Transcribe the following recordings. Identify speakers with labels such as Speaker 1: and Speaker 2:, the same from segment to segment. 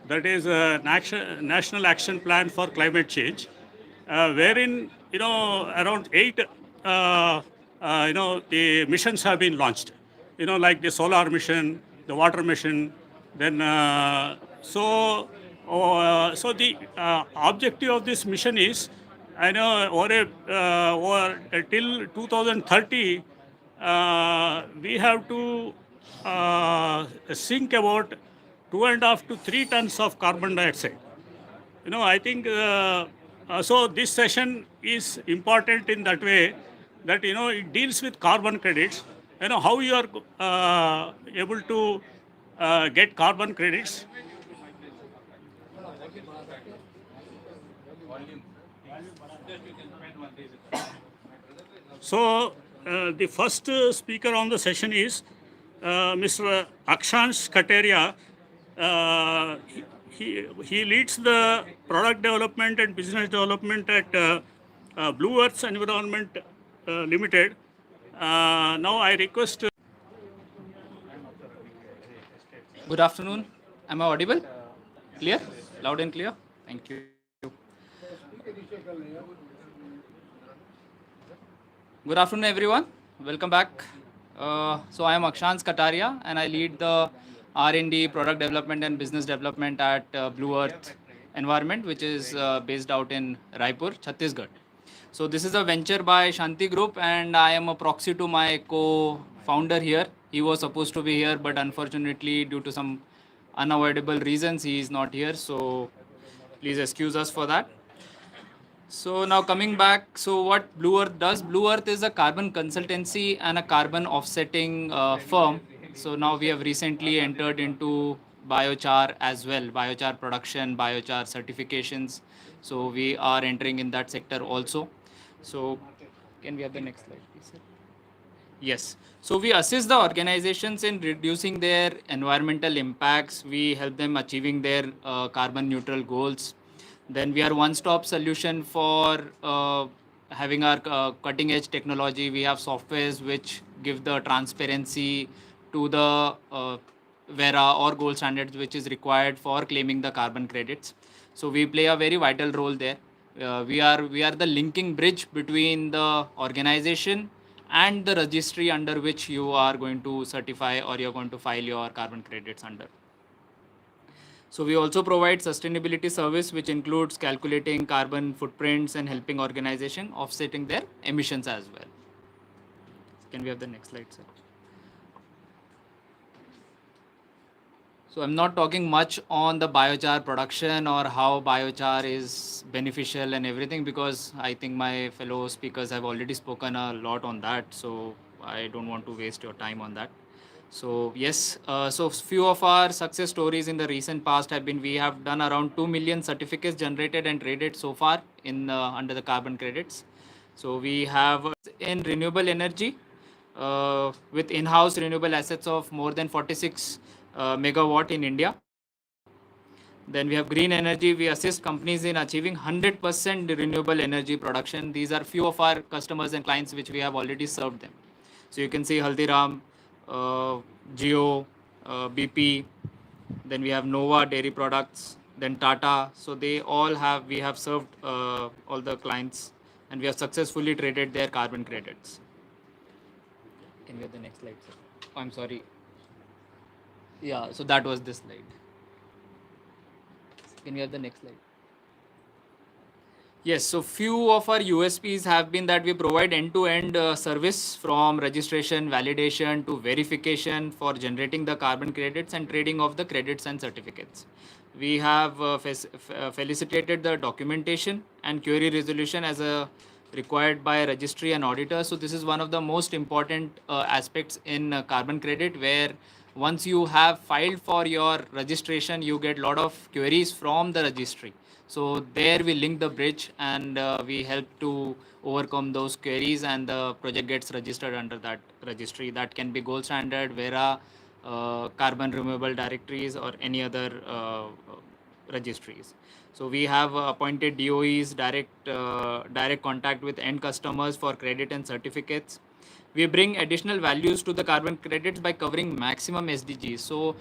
Speaker 1: that is a national action plan for climate change, wherein around 8 the missions have been launched. Like the solar mission, the water mission. Then so the objective of this mission is, I know, over till 2030, we have to think about 2.5 to 3 tons of carbon dioxide. I think so. This session is important in that way that it deals with carbon credits. How you are able to get carbon credits. So the first speaker on the session is Mr. Akshansh Kataria. He leads the product development and business development at Blue Earth Environment Limited. Now I request.
Speaker 2: Good afternoon. Am I audible? Clear? Loud and clear? Thank you. Good afternoon, everyone. Welcome back. So I am Akshansh Kataria, and I lead the R&D, product development and business development at Blue Earth Environment, which is based out in Raipur, Chhattisgarh. So this is a venture by Shanti Group, and I am a proxy to my co-founder here. He was supposed to be here, but unfortunately, due to some unavoidable reasons, he is not here. So please excuse us for that. So now coming back, so what Blue Earth does, Blue Earth is a carbon consultancy and a carbon offsetting firm. So now we have recently entered into biochar as well, biochar production, biochar certifications. So we are entering in that sector also. So can we have the next slide, please, sir? Yes. So we assist the organizations in reducing their environmental impacts. We help them achieving their carbon neutral goals. Then we are one-stop solution for having our cutting edge technology. We have softwares which give the transparency to the Vera or gold standards which is required for claiming the carbon credits. So we play a very vital role there. We are the linking bridge between the organization and the registry under which you are going to certify or you're going to file your carbon credits under. So we also provide sustainability service, which includes calculating carbon footprints and helping organization offsetting their emissions as well. Can we have the next slide, sir? So I'm not talking much on the biochar production or how biochar is beneficial and everything, because I think my fellow speakers have already spoken a lot on that. So I don't want to waste your time on that. So yes, so few of our success stories in the recent past have been, we have done around 2 million certificates generated and traded so far in under the carbon credits. So we have in renewable energy with in-house renewable assets of more than 46 megawatt in India. Then we have green energy. We assist companies in achieving 100% renewable energy production. These are few of our customers and clients which we have already served them. So you can see Haldiram, Jio, BP, then we have Nova Dairy Products, then Tata. So they all have, we have served all the clients, and we have successfully traded their carbon credits. Can we have the next slide, sir? Oh, I'm sorry. Yeah, so that was this slide. Can we have the next slide? Yes, so few of our USPs have been that we provide end-to-end service from registration, validation to verification for generating the carbon credits and trading of the credits and certificates. We have felicitated the documentation and query resolution as a required by registry and auditor. So this is one of the most important aspects in carbon credit, where once you have filed for your registration, you get a lot of queries from the registry. So there we link the bridge, and we help to overcome those queries, and the project gets registered under that registry. That can be gold standard, Vera, carbon removable directories, or any other registries. So we have appointed DOEs, direct contact with end customers for credit and certificates. We bring additional values to the carbon credits by covering maximum SDGs. So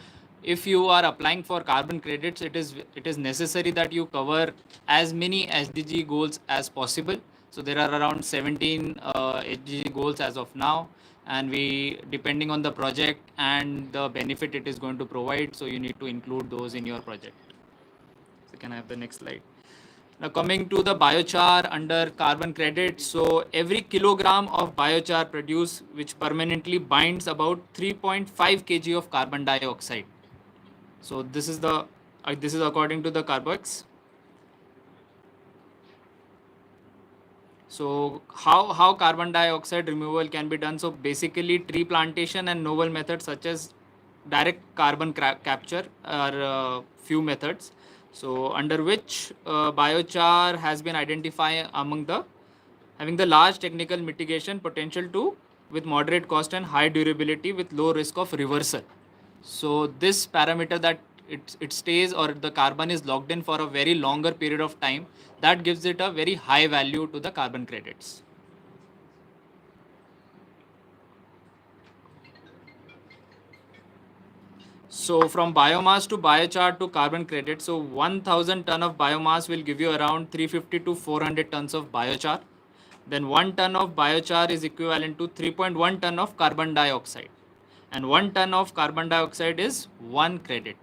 Speaker 2: if you are applying for carbon credits, it is necessary that you cover as many SDG goals as possible. So there are around 17 SDG goals as of now, and we, depending on the project and the benefit it is going to provide, so you need to include those in your project. So can I have the next slide? Now coming to the biochar under carbon credit, so every kilogram of biochar produced which permanently binds about 3.5 kg of carbon dioxide. So this is the this is according to the Carbox. So how carbon dioxide removal can be done? So basically tree plantation and novel methods such as direct carbon capture are few methods. So under which biochar has been identified among the having the large technical mitigation potential to with moderate cost and high durability with low risk of reversal. So this parameter that it stays or the carbon is locked in for a very longer period of time, that gives it a very high value to the carbon credits. So from biomass to biochar to carbon credit, so 1000 ton of biomass will give you around 350 to 400 tons of biochar. Then 1 ton of biochar is equivalent to 3.1 ton of carbon dioxide. And 1 ton of carbon dioxide is 1 credit.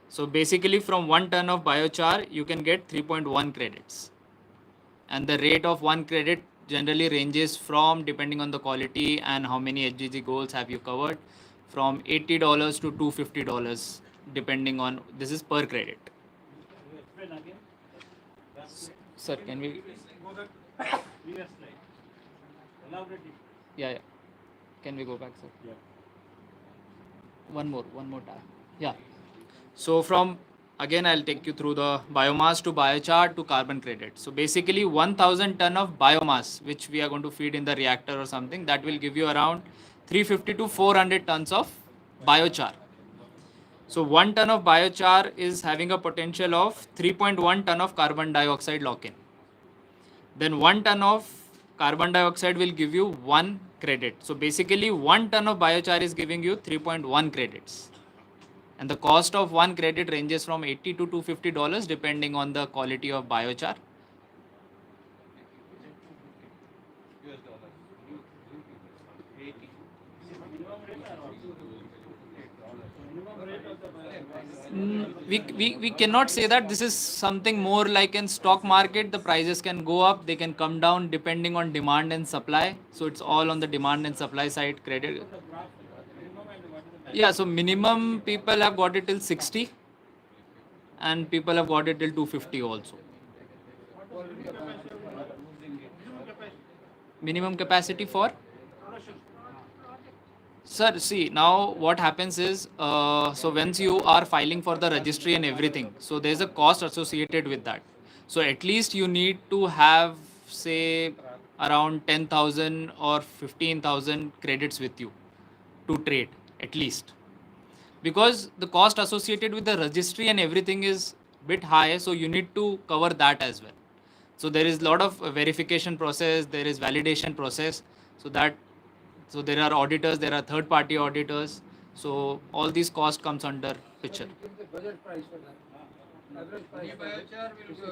Speaker 2: So basically from 1 ton of biochar, you can get 3.1 credits. And the rate of 1 credit generally ranges from, depending on the quality and how many HGG goals have you covered, from $80 to $250, depending on, this is per credit. Sir, can we? Yeah. Can we go back, sir? Yeah. One more time. Yeah. So from, again, I'll take you through the biomass to biochar to carbon credit. So basically 1000 ton of biomass, which we are going to feed in the reactor or something, that will give you around 350 to 400 tons of biochar. So 1 ton of biochar is having a potential of 3.1 ton of carbon dioxide lock-in. Then 1 ton of carbon dioxide will give you 1 credit. So basically 1 ton of biochar is giving you 3.1 credits. And the cost of 1 credit ranges from $80 to $250 depending on the quality of biochar. We cannot say that. This is something more like in stock market. The prices can go up, they can come down depending on demand and supply. So it's all on the demand and supply side credit. Yeah, so minimum people have got it till 60 and people have got it till 250 also. Minimum capacity for? Sir, see, now what happens is, so once you are filing for the registry and everything, so there's a cost associated with that. So at least you need to have, say, around 10,000 or 15,000 credits with you to trade, at least. Because the cost associated with the registry and everything is bit high, so you need to cover that as well. So there is a lot of verification process, there is validation process, so there are auditors, there are third party auditors, so all these costs comes under picture.
Speaker 3: Biochar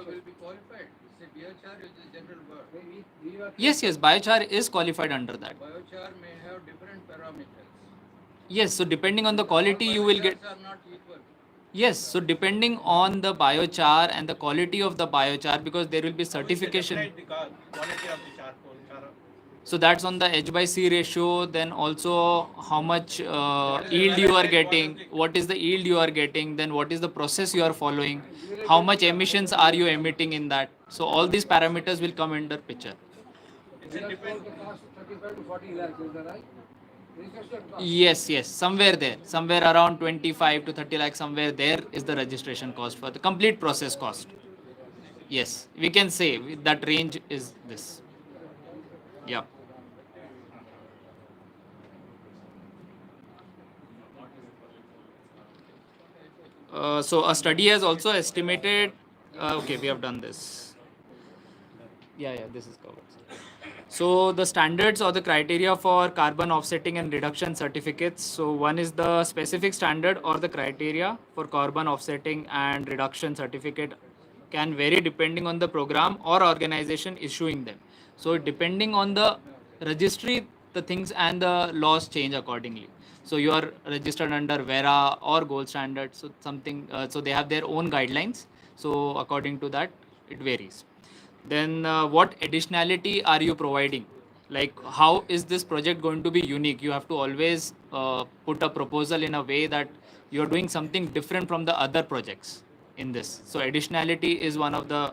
Speaker 3: will be qualified. Say biochar is a general word.
Speaker 2: Yes, biochar is qualified under that.
Speaker 3: Biochar may have different parameters.
Speaker 2: Yes, so depending on the quality you will get.
Speaker 3: Are not equal.
Speaker 2: Yes, so depending on the biochar and the quality of the biochar, because there will be certification.
Speaker 4: The quality of the charcoal.
Speaker 2: So that's on the H by C ratio, then also how much yield you are getting, what is the yield you are getting, then what is the process you are following, how much emissions are you emitting in that. So all these parameters will come under picture. Yes, somewhere there, somewhere around 25 to 30 lakhs, somewhere there is the registration cost for the complete process cost. Yes, we can say that range is this. Yeah. So a study has also estimated, okay, we have done this. Yeah, this is covered. So the standards or the criteria for carbon offsetting and reduction certificates. So one is the specific standard or the criteria for carbon offsetting and reduction certificate can vary depending on the program or organization issuing them. So depending on the registry, the things and the laws change accordingly. So you are registered under Vera or Gold Standard. So something. So they have their own guidelines. So according to that, it varies. Then what additionality are you providing? Like how is this project going to be unique? You have to always put a proposal in a way that you're doing something different from the other projects in this. So additionality is one of the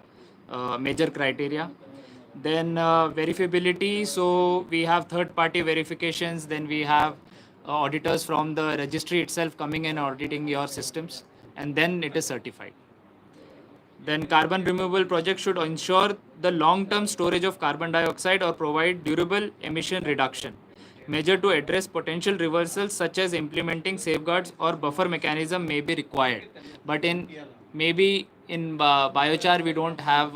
Speaker 2: major criteria. Then verifiability. So we have third party verifications. Then we have auditors from the registry itself coming and auditing your systems, and then it is certified. Then carbon removal projects should ensure the long-term storage of carbon dioxide or provide durable emission reduction. Measure to address potential reversals such as implementing safeguards or buffer mechanism may be required. But in maybe in biochar we don't have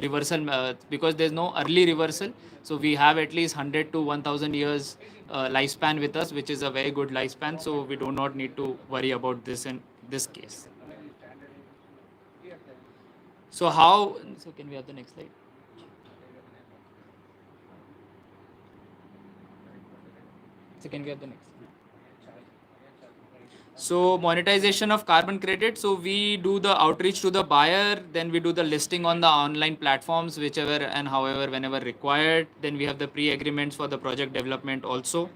Speaker 2: reversal because there's no early reversal. So we have at least 100 to 1000 years lifespan with us, which is a very good lifespan. So we do not need to worry about this in this case. So how, so can we have the next slide? So can we have the next? So monetization of carbon credit. So we do the outreach to the buyer, then we do the listing on the online platforms, whichever and however, whenever required. Then we have the pre-agreements for the project development also.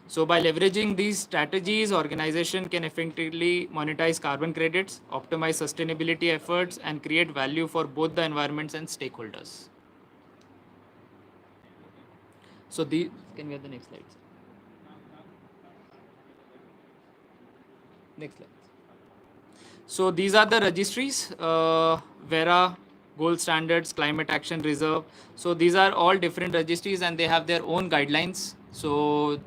Speaker 2: So by leveraging these strategies, organization can effectively monetize carbon credits, optimize sustainability efforts, and create value for both the environments and stakeholders. So the, can we have the next slide? Next slide. So these are the registries, Vera, Gold Standards, Climate Action Reserve. So these are all different registries and they have their own guidelines. So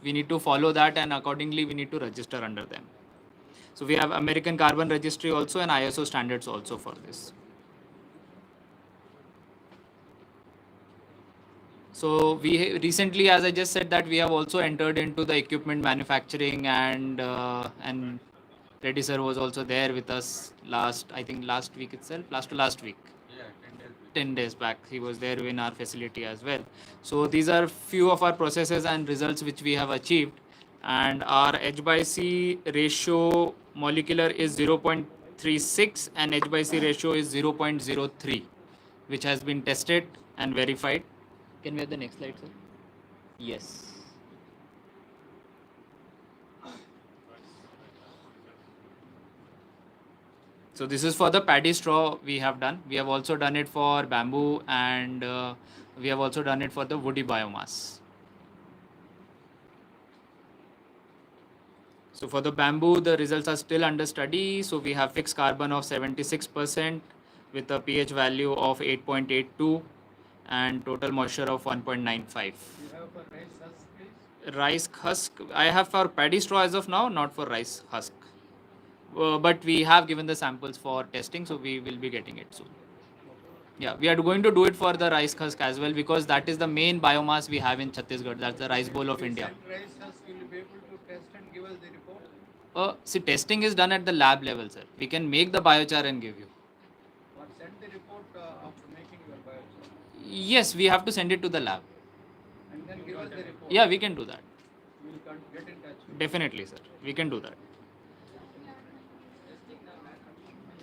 Speaker 2: we need to follow that, and accordingly we need to register under them. So we have American Carbon Registry also and ISO standards also for this. So we recently, as I just said, that we have also entered into the equipment manufacturing, and Reddy sir was also there with us last week itself, last week. 10 days back he was there in our facility as well. So these are few of our processes and results which we have achieved, and our H by C ratio molecular is 0.36 and H by C ratio is 0.03, which has been tested and verified. Can we have the next slide, sir? Yes. So this is for the paddy straw we have done. We have also done it for bamboo, and we have also done it for the woody biomass. So for the bamboo, the results are still under study. So we have fixed carbon of 76% with a pH value of 8.82 and total moisture of 1.95.
Speaker 3: You have for rice husk, please?
Speaker 2: Rice husk, I have for paddy straw as of now, not for rice husk. But we have given the samples for testing, so we will be getting it soon. Yeah, we are going to do it for the rice husk as well, because that is the main biomass we have in Chhattisgarh. That's the rice bowl of India.
Speaker 3: Rice husk, you will be able to test and give us the report?
Speaker 2: See, testing is done at the lab level, sir. We can make the biochar and give you.
Speaker 3: Or send the report after making your biochar?
Speaker 2: Yes, we have to send it to the lab.
Speaker 3: And then give us the report?
Speaker 2: Yeah, we can do that.
Speaker 3: We will get in touch with
Speaker 2: Definitely, sir. We can do that.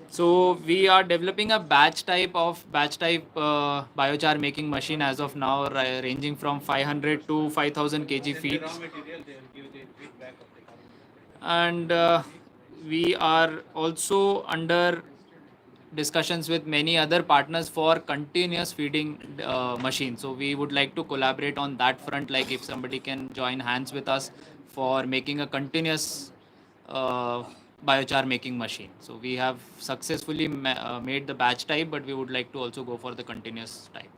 Speaker 2: So we are developing a batch type biochar making machine as of now, ranging from 500 to 5000 kg feet.
Speaker 4: Raw material, they will give the feedback of the carbon.
Speaker 2: And we are also under discussions with many other partners for continuous feeding machine. So we would like to collaborate on that front, like if somebody can join hands with us for making a continuous biochar making machine. So we have successfully made the batch type, but we would like to also go for the continuous type.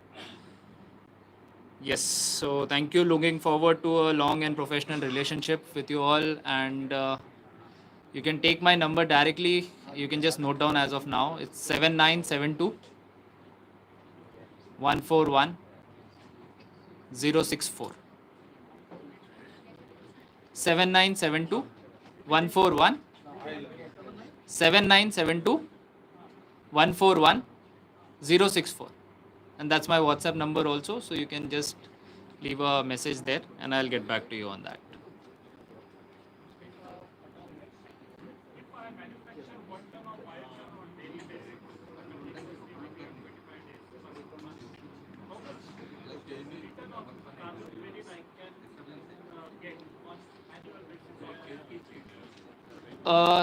Speaker 2: Yes, so thank you. Looking forward to a long and professional relationship with you all, and you can take my number directly. You can just note down as of now. It's 7972 141 064 7972 141 7972 141 064, and that's my WhatsApp number also, so you can just leave a message there and I'll get back to you on that.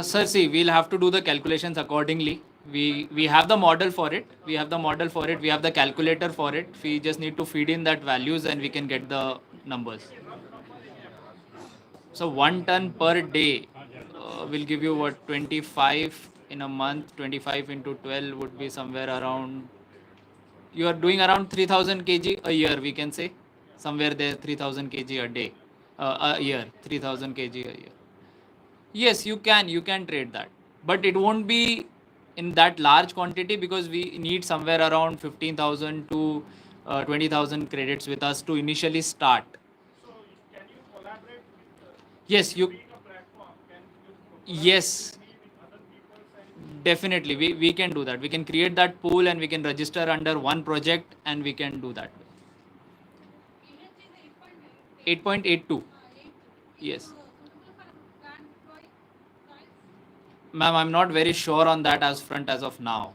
Speaker 2: Sir, see, we'll have to do the calculations accordingly. We have the model for it. We have the calculator for it. We just need to feed in that values and we can get the numbers. So 1 ton per day will give you what, 25 in a month. 25 into 12 would be somewhere around, you are doing around 3000 kg a year, we can say. Somewhere there, 3000 kg a day, a year, 3000 kg a year. Yes, you can trade that, but it won't be in that large quantity because we need somewhere around 15,000 to 20,000 credits with us to initially start. Yes, yes, definitely. We can do that. We can create that pool and we can register under one project and we can do that. 8.82. Yes. Ma'am, I'm not very sure on that as of now,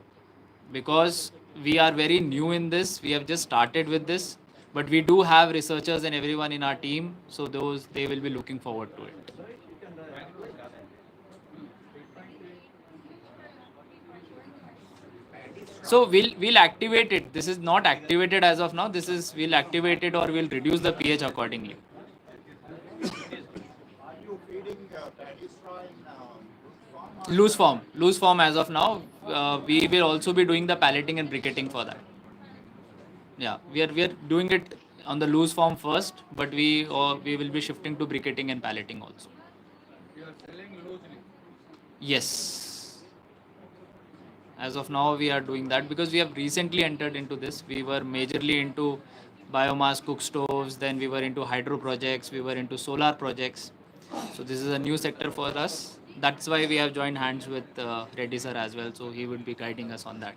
Speaker 2: because we are very new in this. We have just started with this, but we do have researchers and everyone in our team, so they will be looking forward to it. So we'll activate it. This is not activated as of now. This is, we'll activate it or we'll reduce the pH accordingly.
Speaker 5: Are you feeding paddy straw in
Speaker 2: Loose form as of now. We will also be doing the palleting and briquetting for that. Yeah, we are doing it on the loose form first, but we will be shifting to briquetting and palleting also.
Speaker 3: You are selling loosely.
Speaker 2: Yes. As of now, we are doing that because we have recently entered into this. We were majorly into biomass cook stoves, then we were into hydro projects, we were into solar projects. So this is a new sector for us. That's why we have joined hands with Reddy sir as well. So he would be guiding us on that.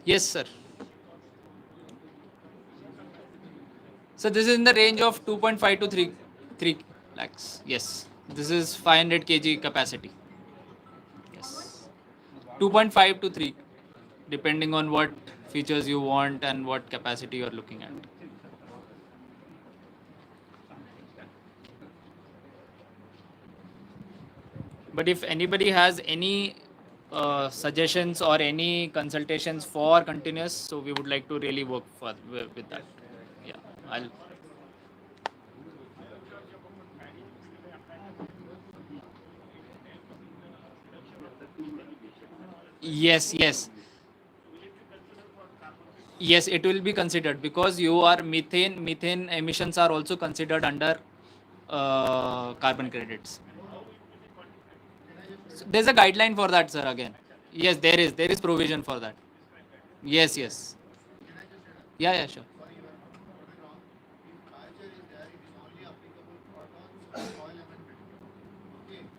Speaker 2: Yes, sir. So this is in the range of 2.5 to 3 lakhs. Yes. This is 500 kg capacity. Yes. 2.5 to 3, depending on what features you want and what capacity you are looking at. But if anybody has any suggestions or any consultations for continuous, so we would like to really work with that. Yeah, yes, it will be considered because you are methane emissions are also considered under carbon credits. So there's a guideline for that, sir. Again, yes, there is provision for that. Yes. Yeah, sure.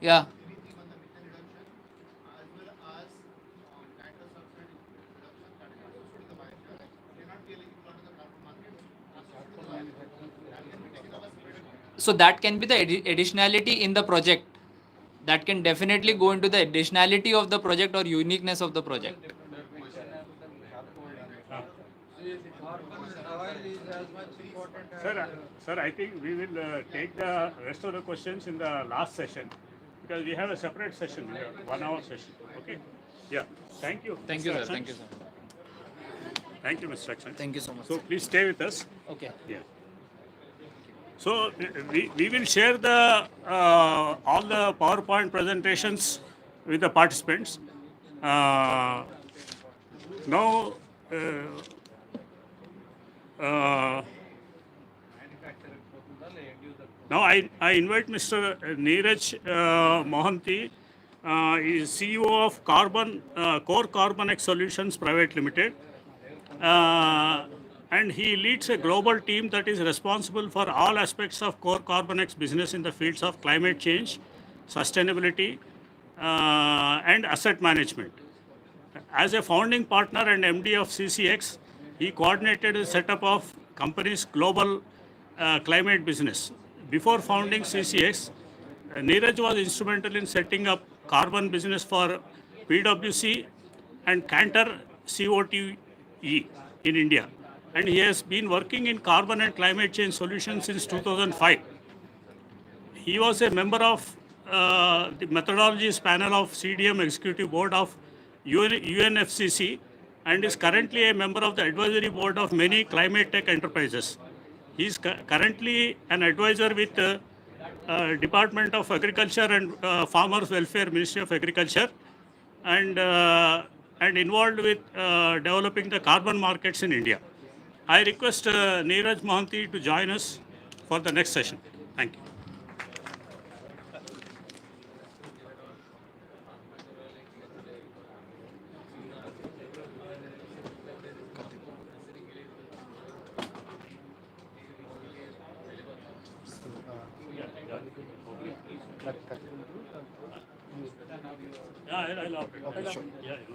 Speaker 2: Yeah. So that can be the additionality in the project. That can definitely go into the additionality of the project or uniqueness of the project.
Speaker 3: Carbon soil is as much important as
Speaker 1: Sir, I think we will take the rest of the questions in the last session because we have a separate session, 1 hour session. Okay? Yeah. Thank you.
Speaker 2: Thank you,
Speaker 1: Mr.
Speaker 2: sir.
Speaker 1: Akshan.
Speaker 2: Thank you, sir.
Speaker 1: Thank you, Mr. Akshan.
Speaker 2: Thank you so much.
Speaker 1: So please stay with us.
Speaker 2: Okay.
Speaker 1: Yeah. So we will share the all the PowerPoint presentations with the participants. Now, now I invite Mr. Neeraj Mohanty He is CEO of Core Carbon X Solutions Private Limited. And he leads a global team that is responsible for all aspects of Core Carbon X business in the fields of climate change, sustainability, and asset management. As a founding partner and MD of CCX, he coordinated the setup of company's global climate business. Before founding CCX, Neeraj was instrumental in setting up carbon business for PwC and Cantor COTE in India. And he has been working in carbon and climate change solutions since 2005. He was a member of the methodologies panel of CDM Executive Board of UNFCCC and is currently a member of the advisory board of many climate tech enterprises. He is currently an advisor with Department of Agriculture and Farmers Welfare, Ministry of Agriculture, and involved with developing the carbon markets in India. I request Neeraj Mohanty to join us for the next session. Thank you.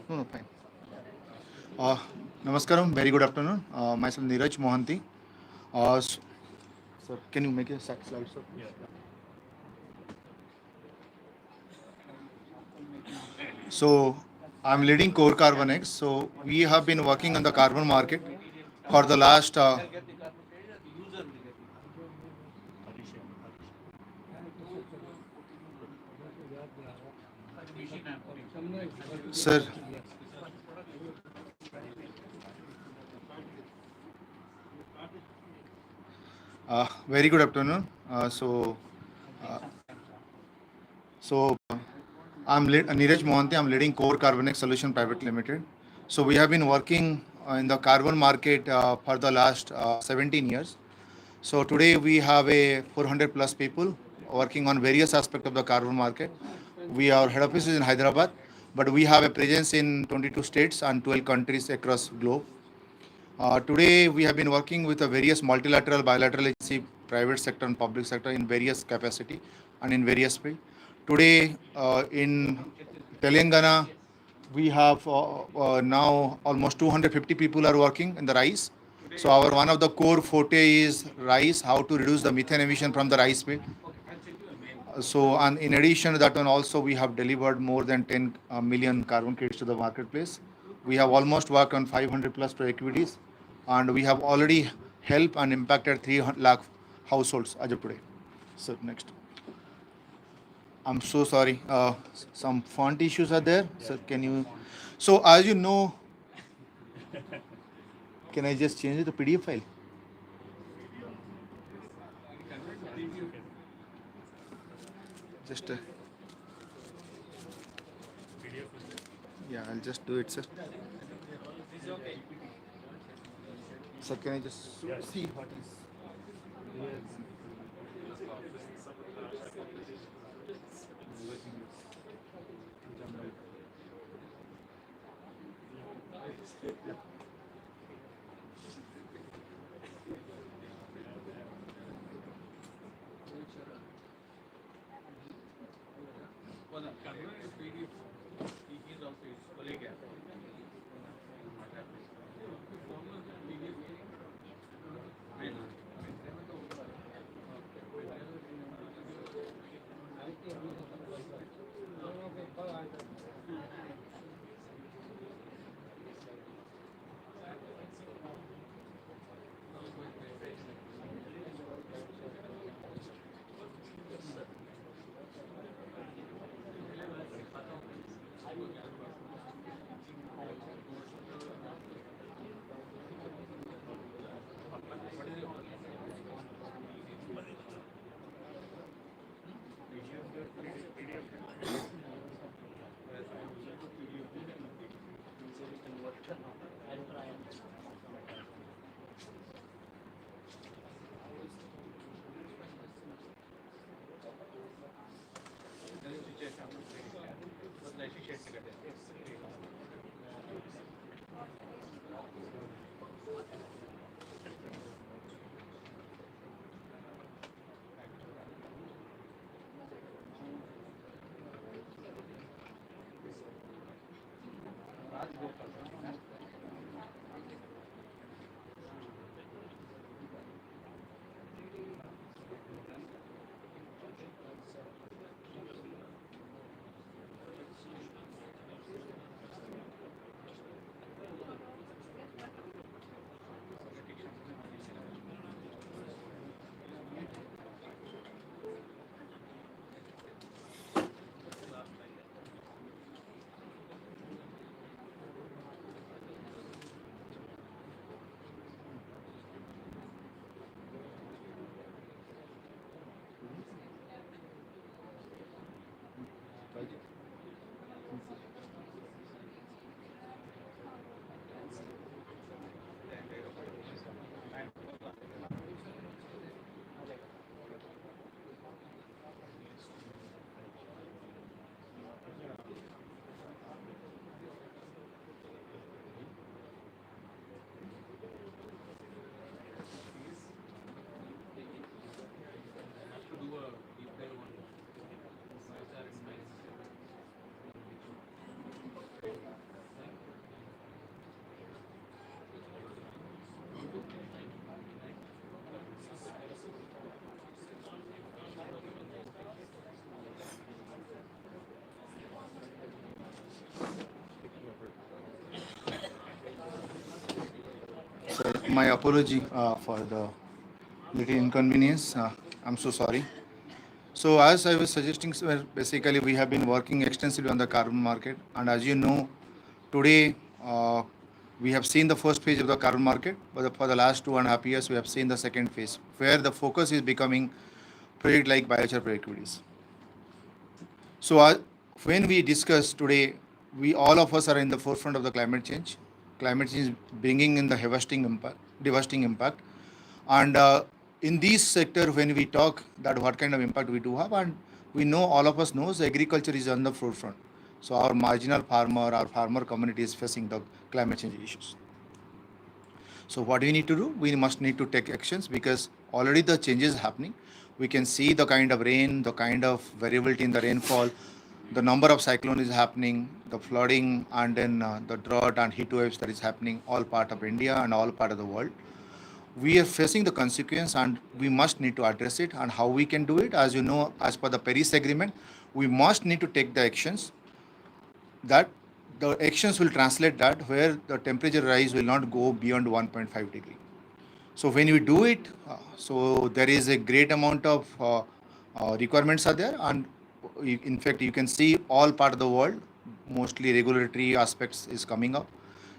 Speaker 6: No, fine. Namaskaram, very good afternoon. Myself Neeraj Mohanty. Sir, can you make a slide, sir? So, I'm leading Core Carbon X. So, we have been working on the carbon market for the last. Sir. Very good afternoon. I'm Neeraj Mohanty. I'm leading Core Carbon X Solution Private Limited. So we have been working in the carbon market for the last 17 years. So today we have a 400 plus people working on various aspects of the carbon market. Our head office is in Hyderabad, but we have a presence in 22 states and 12 countries across globe. Today we have been working with a various multilateral, bilateral agency, private sector and public sector in various capacity and in various fields. Today in Telangana, we have now almost 250 people are working in the rice. So our one of the core forte is rice, how to reduce the methane emission from the rice field. So, and in addition to that one also, we have delivered more than 10 million carbon credits to the marketplace. We have almost worked on 500 plus activities, and we have already helped and impacted 3 lakh households as of today. So next. I'm so sorry. Some font issues are there. So can you? So as you know, can I just change it to PDF file? Just yeah, I'll just do it, sir. Sir, can I just see what is? So my apology for the little inconvenience. I'm so sorry. So as I was suggesting, sir, basically we have been working extensively on the carbon market, and as you know, today we have seen the first phase of the carbon market, but for the last 2.5 years, we have seen the second phase, where the focus is becoming project like biochar productivities. So when we discuss today, we all of us are in the forefront of the climate change. Climate change is bringing in the devastating impact, and in this sector, when we talk that what kind of impact we do have, and we know all of us knows agriculture is on the forefront. So our marginal farmer, our farmer community is facing the climate change issues. So what we need to do? We must need to take actions because already the changes happening. We can see the kind of rain, the kind of variability in the rainfall, the number of cyclone is happening, the flooding, and then the drought and heat waves that is happening all part of India and all part of the world. We are facing the consequence and we must need to address it. And how we can do it? As you know, as per the Paris Agreement, we must need to take the actions that the actions will translate that where the temperature rise will not go beyond 1.5 degree. So when we do it, so there is a great amount of requirements are there, and in fact you can see all part of the world, mostly regulatory aspects is coming up.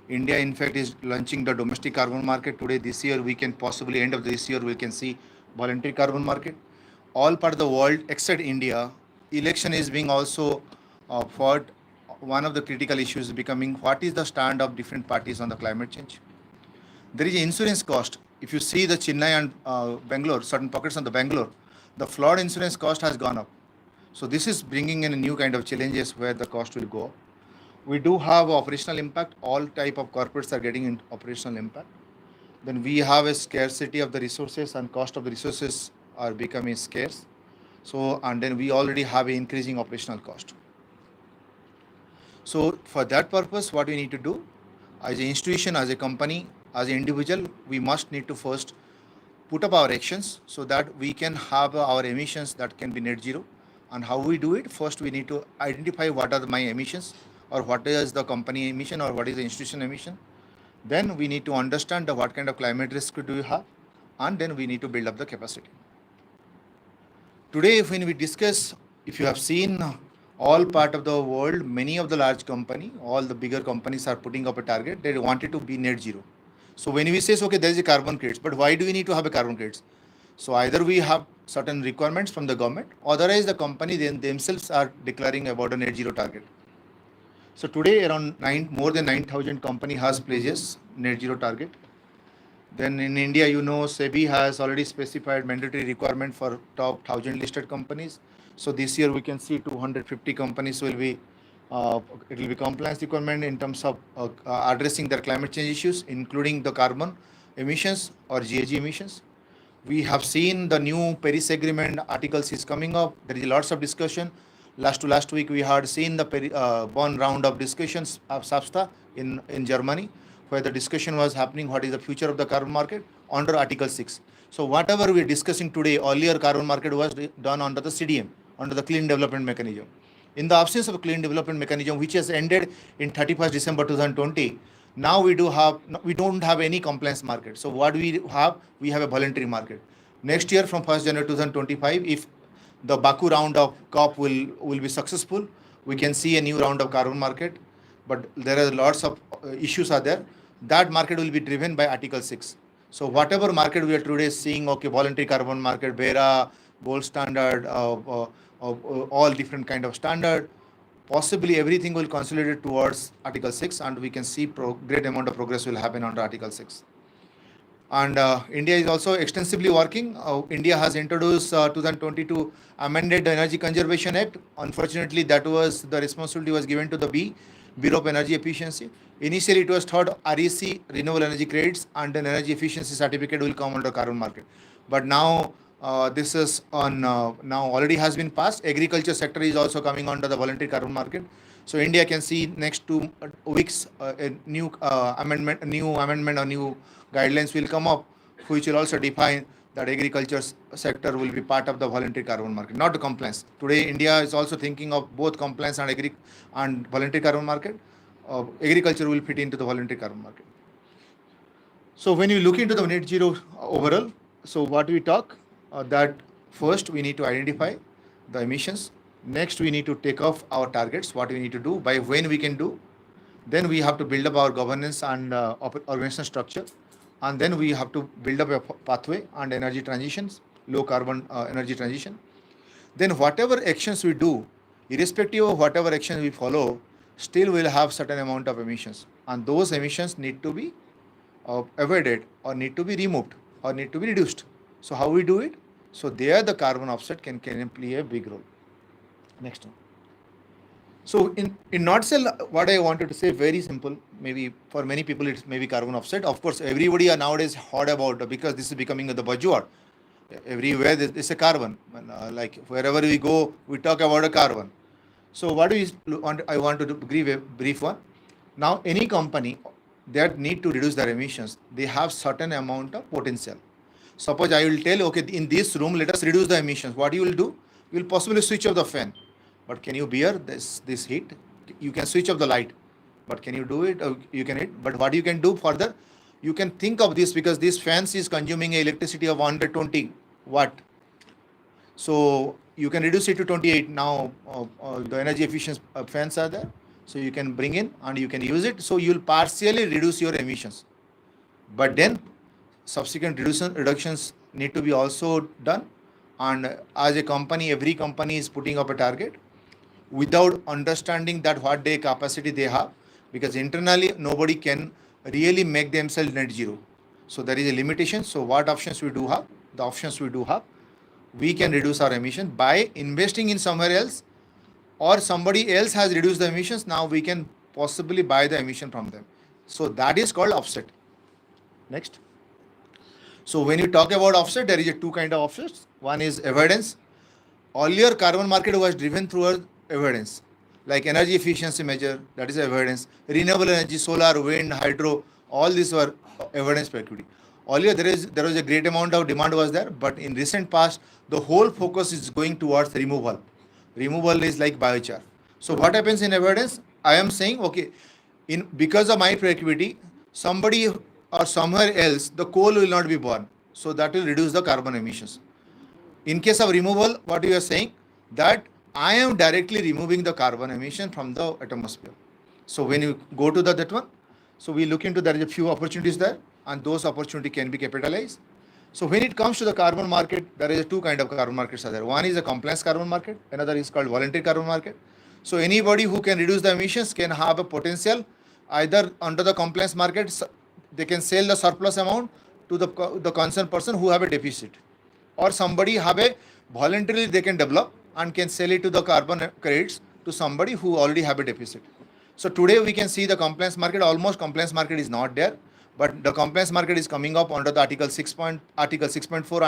Speaker 6: India, in fact, is launching the domestic carbon market today. This year, we can possibly end of this year we can see voluntary carbon market. All part of the world except India, election is being also fought. One of the critical issues is becoming what is the stand of different parties on the climate change. There is insurance cost. If you see the Chennai and Bangalore, certain pockets on the Bangalore, the flood insurance cost has gone up. So this is bringing in a new kind of challenges where the cost will go up. We do have operational impact. All type of corporates are getting in operational impact. Then we have a scarcity of the resources and cost of the resources are becoming scarce. So, and then we already have an increasing operational cost. So for that purpose, what we need to do as an institution, as a company, as an individual, we must need to first put up our actions so that we can have our emissions that can be net zero. And how we do it? First, we need to identify what are my emissions, or what is the company emission, or what is the institution emission. Then we need to understand what kind of climate risk do you have, and then we need to build up the capacity. Today, when we discuss, if you have seen all part of the world, many of the large company, all the bigger companies are putting up a target. They wanted to be net zero. So when we say, okay, there is a carbon credits, but why do we need to have a carbon credits? So either we have certain requirements from the government, otherwise the company themselves are declaring about a net zero target. So today around more than 9,000 company has pledges net zero target. Then in India, you know, SEBI has already specified mandatory requirement for top 1,000 listed companies. So this year we can see 250 companies will be It will be compliance requirement in terms of addressing their climate change issues, including the carbon emissions or GHG emissions. We have seen the new Paris Agreement articles is coming up. There is lots of discussion. Last week we had seen the one round of discussions of SAFTA in Germany, where the discussion was happening. What is the future of the carbon market under Article 6? So whatever we are discussing today, earlier carbon market was done under the CDM, under the Clean Development Mechanism. In the absence of a Clean Development Mechanism, which has ended in 31st December 2020, now we don't have any compliance market. So what we have a voluntary market. Next year from 1st January 2025, if the Baku round of COP will be successful, we can see a new round of carbon market. But there are lots of issues are there. That market will be driven by Article 6. So whatever market we are today seeing, okay, voluntary carbon market, BERA, gold standard, all different kind of standard, possibly everything will consolidate towards Article 6, and we can see great amount of progress will happen under Article 6. And India is also extensively working. India has introduced 2022 amended Energy Conservation Act. Unfortunately, that was the responsibility was given to the Bureau of Energy Efficiency. Initially, it was thought REC, Renewable Energy Credits, and an Energy Efficiency Certificate will come under carbon market. But now this is on now already has been passed. Agriculture sector is also coming under the voluntary carbon market. So India can see next 2 weeks a new amendment or new guidelines will come up, which will also define that agriculture sector will be part of the voluntary carbon market, not the compliance. Today, India is also thinking of both compliance and voluntary carbon market. Agriculture will fit into the voluntary carbon market. So when you look into the net zero overall, so what we talk that first we need to identify the emissions. Next, we need to take off our targets, what we need to do, by when we can do. Then we have to build up our governance and organizational structure. And then we have to build up a pathway and energy transitions, low carbon energy transition. Then whatever actions we do, irrespective of whatever action we follow, still we'll have certain amount of emissions. And those emissions need to be avoided or need to be removed or need to be reduced. So how we do it? So there the carbon offset can play a big role. Next one. So in nutshell, what I wanted to say, very simple. Maybe for many people it's maybe carbon offset. Of course, everybody are nowadays heard about because this is becoming the buzzword. Everywhere it's a carbon. Like wherever we go, we talk about a carbon. So what do you want? I want to give a brief one. Now any company that need to reduce their emissions, they have certain amount of potential. Suppose I will tell, okay, in this room, let us reduce the emissions. What you will do? You will possibly switch off the fan. But can you bear this heat? You can switch off the light. But can you do it? You can hit. But what you can do further? You can think of this because this fan is consuming electricity of 120 watt. So you can reduce it to 28. Now the energy efficient fans are there. So you can bring in and you can use it. So you will partially reduce your emissions. But then subsequent reductions need to be also done. And as a company, every company is putting up a target without understanding that what their capacity they have, because internally nobody can really make themselves net zero. So there is a limitation. So what options we do have? The options we do have, we can reduce our emission by investing in somewhere else, or somebody else has reduced the emissions. Now we can possibly buy the emission from them. So that is called offset. Next. So when you talk about offset, there is a two kind of offsets. One is avoidance. Earlier carbon market was driven through avoidance, like energy efficiency measure, that is avoidance. Renewable energy, solar, wind, hydro, all these were avoidance activity. Earlier there was a great amount of demand was there, but in recent past, the whole focus is going towards removal. Removal is like biochar. So what happens in avoidance? I am saying, okay, because of my productivity, somebody or somewhere else, the coal will not be burned. So that will reduce the carbon emissions. In case of removal, what you are saying, that I am directly removing the carbon emission from the atmosphere. So when you go to that one, so we look into, there is a few opportunities there, and those opportunities can be capitalized. So when it comes to the carbon market, there is two kind of carbon markets are there. One is a compliance carbon market, another is called voluntary carbon market. So anybody who can reduce the emissions can have a potential either under the compliance market, they can sell the surplus amount to the concerned person who have a deficit, or somebody have a voluntarily they can develop and can sell it to the carbon credits to somebody who already have a deficit. So today we can see the compliance market, almost compliance market is not there, but the compliance market is coming up under the Article 6.4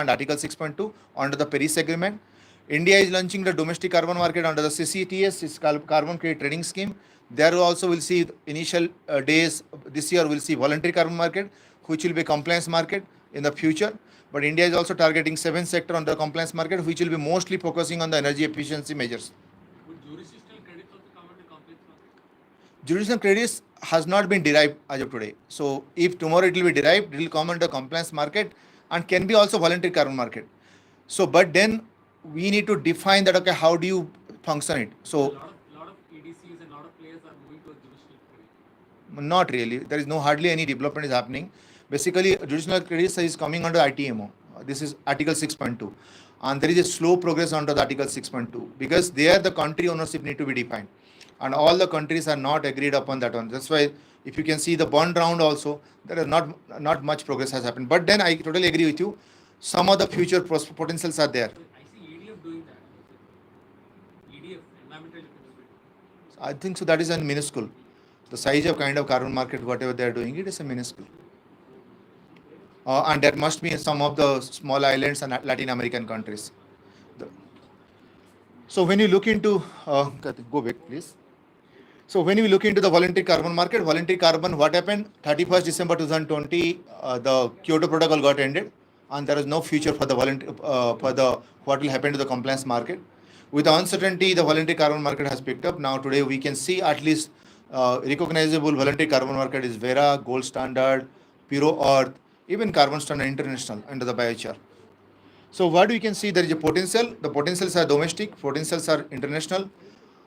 Speaker 6: and Article 6.2 under the Paris Agreement. India is launching the domestic carbon market under the CCTS, is Carbon Credit Trading Scheme. There also will see initial days this year we'll see voluntary carbon market, which will be compliance market in the future. But India is also targeting 7 sector on the compliance market, which will be mostly focusing on the energy efficiency measures.
Speaker 4: Would jurisdictional credits also come under compliance market?
Speaker 6: Jurisdictional credits has not been derived as of today. So if tomorrow it will be derived, it will come under compliance market and can be also voluntary carbon market. So, but then we need to define that, okay, how do you function it? So,
Speaker 4: A lot of EDCs and a lot of players are moving towards jurisdictional credit.
Speaker 6: not really. There is no hardly any development is happening. Basically, jurisdictional credits is coming under ITMO. This is Article 6.2. And there is a slow progress under the Article 6.2 because there the country ownership need to be defined. And all the countries are not agreed upon that one. That's why if you can see the bond round also, there is not much progress has happened. But then I totally agree with you. Some of the future potentials are there.
Speaker 4: I see EDF doing that. EDF, environmental defense.
Speaker 6: I think so that is a minuscule. The size of kind of carbon market, whatever they are doing, it is a minuscule. And there must be some of the small islands and Latin American countries. So when you look into, go back please. So when you look into the voluntary carbon market, voluntary carbon, what happened? 31st December 2020, the Kyoto Protocol got ended, and there is no future for the what will happen to the compliance market. With the uncertainty, the voluntary carbon market has picked up. Now today we can see at least recognizable voluntary carbon market is Vera, Gold Standard, Puro Earth, even Carbon Standard International under the Biochar. So what we can see, there is a potential. The potentials are domestic, potentials are international.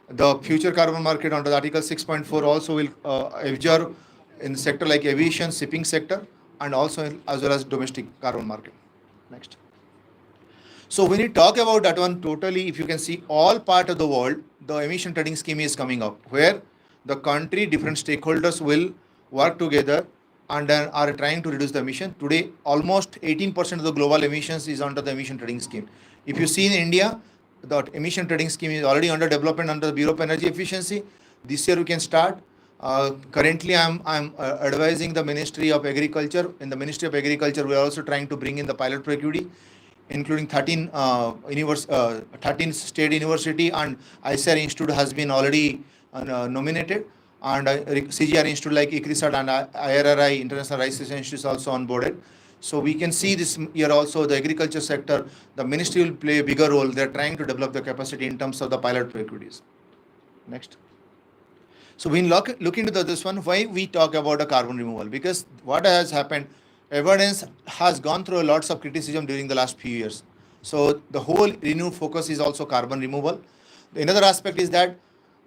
Speaker 6: The future carbon market under the Article 6.4 also will observe in sector like aviation, shipping sector, and also as well as domestic carbon market. Next. So when you talk about that one totally, if you can see all part of the world, the emission trading scheme is coming up where the country, different stakeholders will work together and are trying to reduce the emission. Today, almost 18% of the global emissions is under the emission trading scheme. If you see in India, the emission trading scheme is already under development under the Bureau of Energy Efficiency. This year we can start. Currently, I'm advising the Ministry of Agriculture. In the Ministry of Agriculture, we are also trying to bring in the pilot productivity, including 13 state university, and ICR Institute has been already nominated, and CGR Institute like ICRISAT and IRRI, International Rice Research Institute, is also onboarded. So we can see this year also the agriculture sector, the ministry will play a bigger role. They're trying to develop the capacity in terms of the pilot productivities. Next. So we look into this one, why we talk about a carbon removal, because what has happened, evidence has gone through lots of criticism during the last few years. So the whole renewed focus is also carbon removal. Another aspect is that,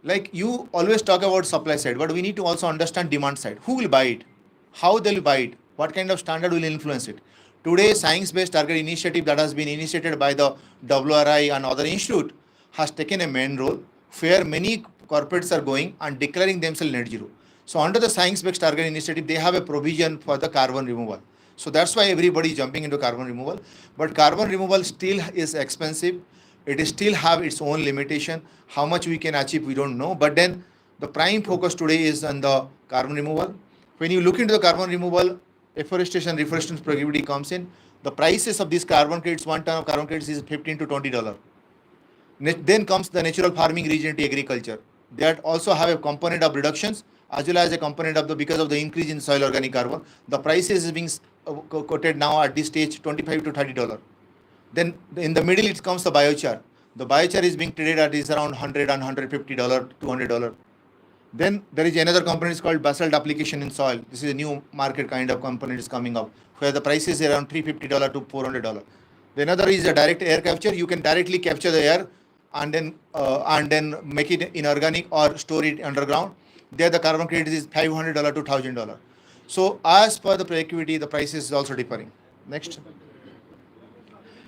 Speaker 6: like you always talk about supply side, but we need to also understand demand side. Who will buy it? How they'll buy it? What kind of standard will influence it? Today, science-based target initiative that has been initiated by the WRI and other institute has taken a main role where many corporates are going and declaring themselves net zero. So under the science-based target initiative, they have a provision for the carbon removal. So that's why everybody is jumping into carbon removal. But carbon removal still is expensive. It is still have its own limitation. How much we can achieve, we don't know. But then the prime focus today is on the carbon removal. When you look into the carbon removal, afforestation, reforestation productivity comes in. The prices of these carbon credits, 1 ton of carbon credits is $15 to $20. Then comes the natural farming, regenerative agriculture. That also have a component of reductions as well as a component of because of the increase in soil organic carbon. The prices is being quoted now at this stage $25 to $30. Then in the middle it comes the biochar. The biochar is being traded at is around $100 and $150, $200. Then there is another component called basalt application in soil. This is a new market kind of component is coming up where the price is around $350 to $400. The another is a direct air capture. You can directly capture the air and then make it inorganic or store it underground. There the carbon credit is $500 to $1,000. So as per the productivity, the price is also differing. Next.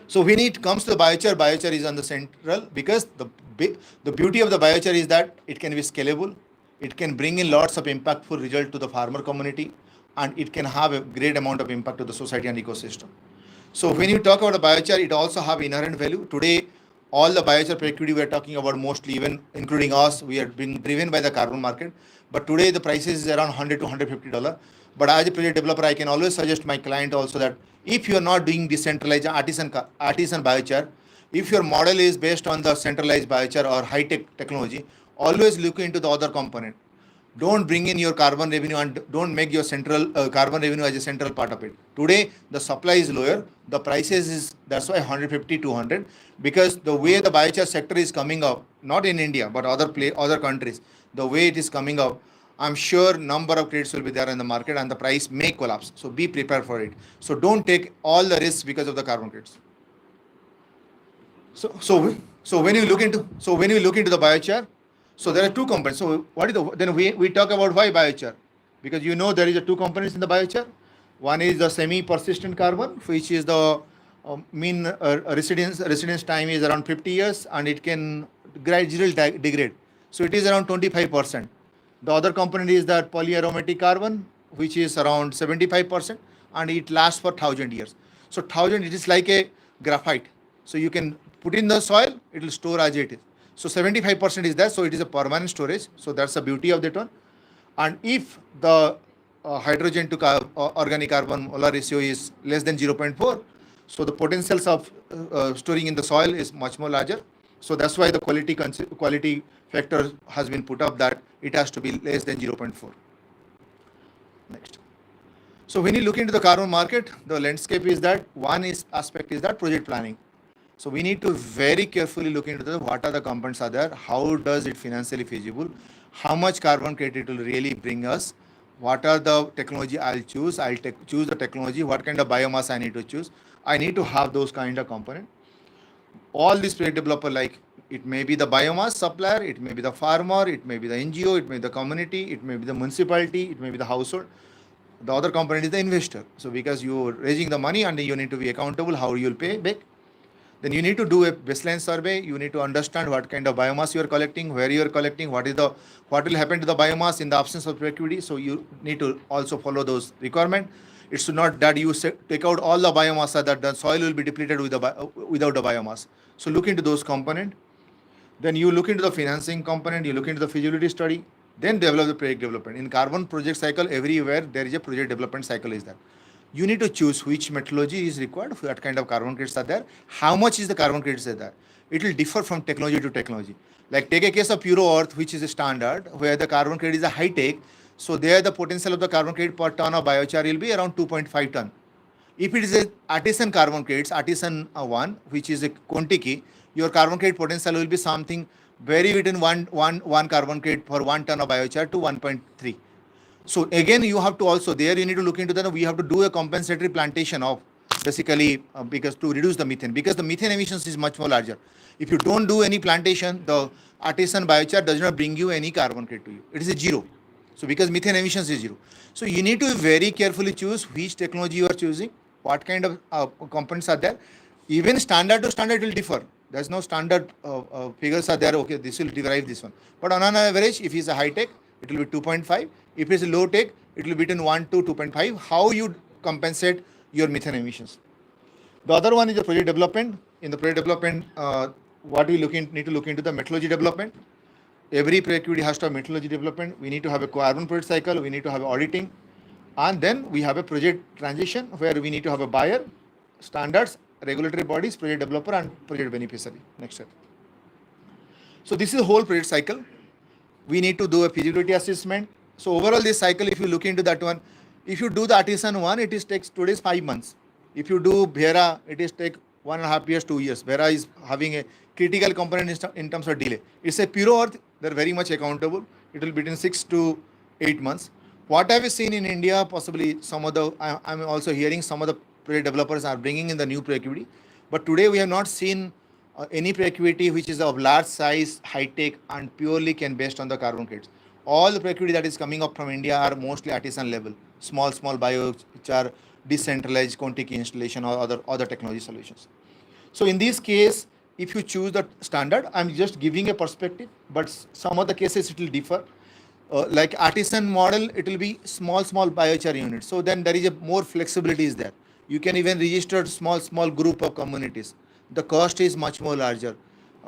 Speaker 6: So when it comes to the biochar, biochar is on the central because the beauty of the biochar is that it can be scalable. It can bring in lots of impactful result to the farmer community, and it can have a great amount of impact to the society and ecosystem. So when you talk about a biochar, it also have inherent value. Today, all the biochar productivity we are talking about, mostly even including us, we are being driven by the carbon market. But today the prices is around $100 to $150. But as a project developer, I can always suggest my client also that if you are not doing decentralized artisan biochar, if your model is based on the centralized biochar or high tech technology, always look into the other component. Don't bring in your carbon revenue and don't make your central carbon revenue as a central part of it. Today the supply is lower, the prices is, that's why 150 200, because the way the biochar sector is coming up, not in India but other countries, the way it is coming up, I'm sure number of credits will be there in the market and the price may collapse. So be prepared for it. So don't take all the risks because of the carbon credits. So when you look into the biochar, so there are two components. So what is then we talk about why biochar, because there is a two components in the biochar. One is the semi-persistent carbon, which is the mean residence time is around 50 years and it can gradually degrade. So it is around 25%. The other component is that polyaromatic carbon, which is around 75%, and it lasts for 1,000 years. So 1,000, it is like a graphite. So you can put in the soil, it will store as it is. So 75% is there, so it is a permanent storage. So that's the beauty of that one. And if the hydrogen to organic carbon molar ratio is less than 0.4, so the potentials of storing in the soil is much more larger. So that's why the quality factor has been put up that it has to be less than 0.4. Next. So when you look into the carbon market, the landscape is that aspect is that project planning. So we need to very carefully look into what are the components are there, how does it financially feasible, how much carbon credit it will really bring us, what are the technology I'll choose, choose the technology, what kind of biomass I need to choose. I need to have those kind of components. All these project developer, like it may be the biomass supplier, it may be the farmer, it may be the NGO, it may be the community, it may be the municipality, it may be the household. The other component is the investor. So because you're raising the money and you need to be accountable how you'll pay back. Then you need to do a baseline survey. You need to understand what kind of biomass you are collecting, where you are collecting, what will happen to the biomass in the absence of productivity. So you need to also follow those requirements. It's not that you take out all the biomass so that the soil will be depleted without the biomass. So look into those components. Then you look into the financing component, you look into the feasibility study, then develop the project development. In carbon project cycle, everywhere there is a project development cycle is there. You need to choose which methodology is required, what kind of carbon credits are there, how much is the carbon credits are there. It will differ from technology to technology. Like take a case of pure earth, which is a standard, where the carbon credit is a high tech. So there the potential of the carbon credit per ton of biochar will be around 2.5 ton. If it is a artisan carbon credits, artisan 1, which is a quantity, your carbon credit potential will be something vary between one carbon credit per 1 ton of biochar to 1.3. So again, you have to also there you need to look into that. We have to do a compensatory plantation of basically because to reduce the methane, because the methane emissions is much more larger. If you don't do any plantation, the artisan biochar does not bring you any carbon credit to you. It is a zero. So because methane emissions is zero. So you need to very carefully choose which technology you are choosing, what kind of components are there. Even standard to standard will differ. There's no standard figures are there. Okay, this will derive this one. But on an average, if it's a high tech, it will be 2.5. If it's a low tech, it will be between 1 to 2.5. How you compensate your methane emissions. The other one is the project development. In the project development, what we need to look into the methodology development. Every productivity has to have methodology development. We need to have a carbon project cycle. We need to have auditing. And then we have a project transition where we need to have a buyer, standards, regulatory bodies, project developer, and project beneficiary. Next step. So this is the whole project cycle. We need to do a feasibility assessment. So overall this cycle, if you look into that one, if you do the artisan one, it takes today's 5 months. If you do Bhera, it is take 1.5 years, 2 years. Bhera is having a critical component in terms of delay. It's a pure earth, they're very much accountable. It will be between 6 to 8 months. What have we seen in India, possibly I'm also hearing some of the project developers are bringing in the new productivity. But today we have not seen any productivity which is of large size, high tech, and purely can based on the carbon credits. All the productivity that is coming up from India are mostly artisan level, small biochar, decentralized quantity installation or other technology solutions. So in this case, if you choose the standard, I'm just giving a perspective, but some of the cases it will differ. Like artisan model, it will be small biochar units. So then there is a more flexibility is there. You can even register small group of communities. The cost is much more larger.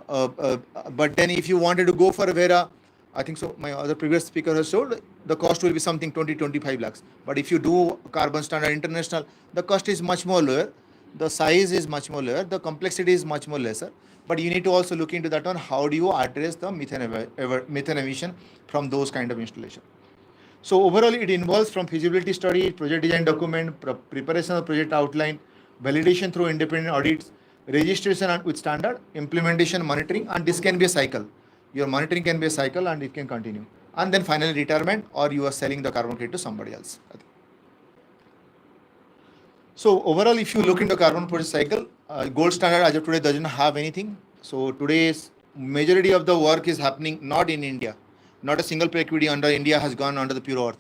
Speaker 6: but then if you wanted to go for a Vera, I think so. My other previous speaker has told the cost will be something 20-25 lakhs. But if you do carbon standard international, the cost is much more lower. The size is much more lower. The complexity is much more lesser. But you need to also look into that one. How do you address the methane emission from those kind of installation? So overall, it involves from feasibility study, project design document, preparation of project outline, validation through independent audits, registration with standard, implementation, monitoring, and this can be a cycle. Your monitoring can be a cycle and it can continue. And then finally retirement, or you are selling the carbon credit to somebody else. So overall, if you look into carbon project cycle, gold standard as of today doesn't have anything. So today's majority of the work is happening not in India. Not a single equity under India has gone under the pure earth.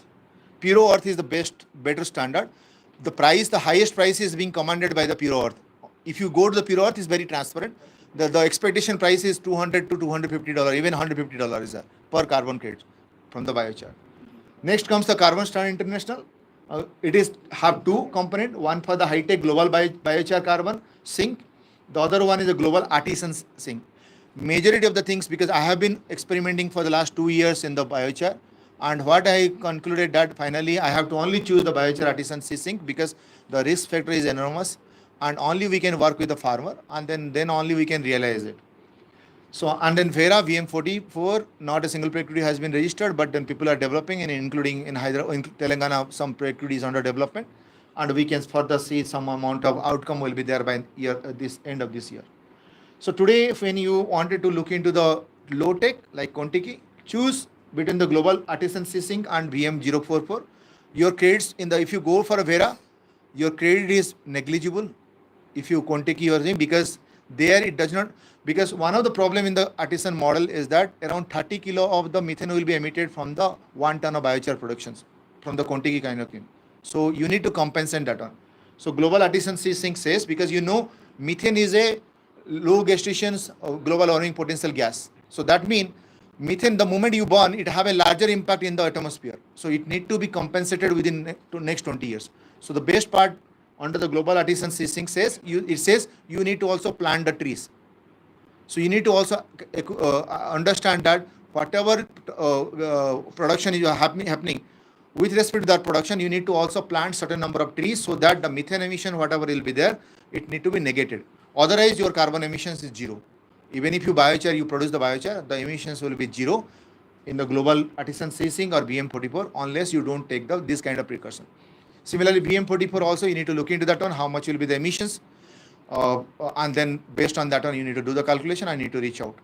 Speaker 6: Pure earth is the better standard. The highest price is being commanded by the pure earth. If you go to the pure earth, it's very transparent. The expectation price is $200 to $250, even $150 is per carbon credit from the biochar. Next comes the carbon standard international. It is have two component. One for the high-tech global biochar carbon sink. The other one is a global artisan sink. Majority of the things, because I have been experimenting for the last 2 years in the biochar, and what I concluded that finally I have to only choose the biochar artisan sink because the risk factor is enormous, and only we can work with the farmer, and then only we can realize it. So, and then Vera VM44, not a single equity has been registered, but then people are developing, and including in Telangana, some equity is under development, and we can further see some amount of outcome will be there by this end of this year. So today, when you wanted to look into the low tech like Kontiki, choose between the global artisan sink and VM044. Your credits if you go for a Vera, your credit is negligible. If you Kontiki your thing, because there it does not, because one of the problem in the artisan model is that around 30 kilo of the methane will be emitted from the 1 ton of biochar productions from the Kontiki kind of thing. So you need to compensate that one. So global artisan sink says, because methane is a low gastations global warming potential gas. So that means methane, the moment you burn, it have a larger impact in the atmosphere. So it need to be compensated within next 20 years. So the best part under the global artisan sink says, it says you need to also plant the trees. So you need to also understand that whatever production is happening, with respect to that production, you need to also plant certain number of trees so that the methane emission, whatever will be there, it need to be negated. Otherwise, your carbon emissions is zero. Even if you produce the biochar, the emissions will be zero in the global artisan sink or BM44 unless you don't take this kind of precaution. Similarly, BM44 also you need to look into that one, how much will be the emissions, and then based on that one you need to do the calculation and need to reach out.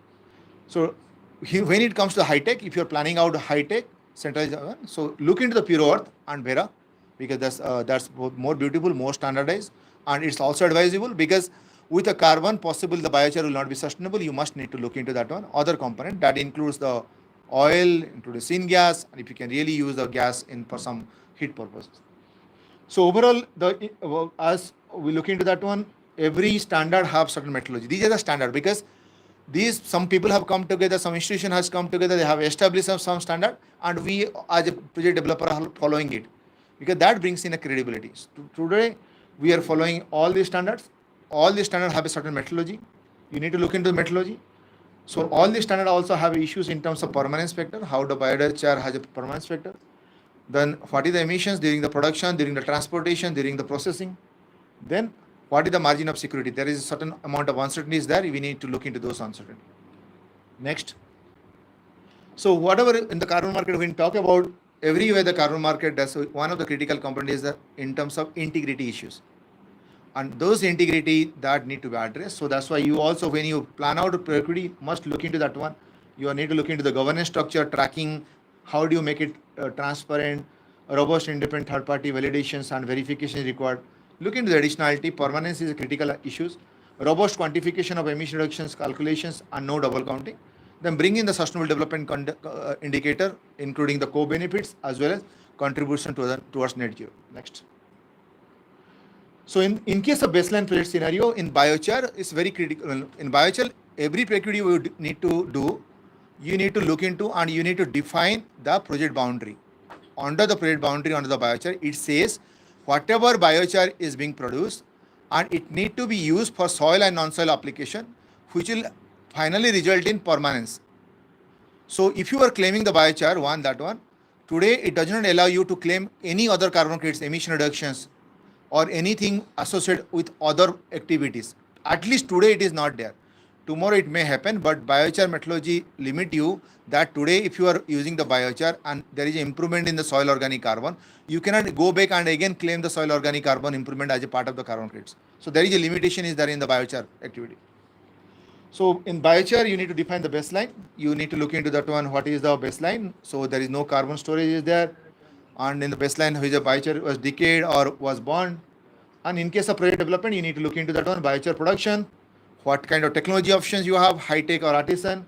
Speaker 6: So when it comes to high tech, if you're planning out high tech centralized, so look into the pure earth and Vera, because that's both more beautiful, more standardized, and it's also advisable because with a carbon possible the biochar will not be sustainable. You must need to look into that one. Other component that includes the oil, includes syngas, and if you can really use the gas for some heat purposes. So overall, as we look into that one, every standard have certain methodology. These are the standard because some people have come together, some institution has come together, they have established some standard, and we as a project developer are following it because that brings in a credibility. Today we are following all these standards. All these standards have a certain methodology. You need to look into the methodology. So all these standards also have issues in terms of permanence factor, how the biochar has a permanence factor. Then what is the emissions during the production, during the transportation, during the processing. Then what is the margin of security? There is a certain amount of uncertainty is there. We need to look into those uncertainty. Next. So whatever in the carbon market, when we talk about everywhere the carbon market does, one of the critical components is in terms of integrity issues. And those integrity that need to be addressed. So that's why you also, when you plan out a equity, must look into that one. You need to look into the governance structure, tracking, how do you make it transparent, robust, independent third-party validations and verification is required. Look into the additionality, permanence is a critical issues, robust quantification of emission reductions, calculations, and no double counting. Then bring in the sustainable development indicator, including the co-benefits as well as contribution towards net zero. Next. So in case of baseline project scenario, in biochar, it's very critical. In biochar, every equity you need to do, you need to look into and you need to define the project boundary. Under the project boundary, under the biochar, it says whatever biochar is being produced and it need to be used for soil and non-soil application, which will finally result in permanence. So if you are claiming the biochar, that one, today it does not allow you to claim any other carbon credits, emission reductions, or anything associated with other activities. At least today it is not there. Tomorrow it may happen, but biochar methodology limit you that today if you are using the biochar and there is an improvement in the soil organic carbon, you cannot go back and again claim the soil organic carbon improvement as a part of the carbon credits. So there is a limitation is there in the biochar activity. So in biochar, you need to define the baseline. You need to look into that one, what is the baseline. So there is no carbon storage is there. And in the baseline, which the biochar was decayed or was burned. And in case of project development, you need to look into that one, biochar production, what kind of technology options you have, high-tech or artisan.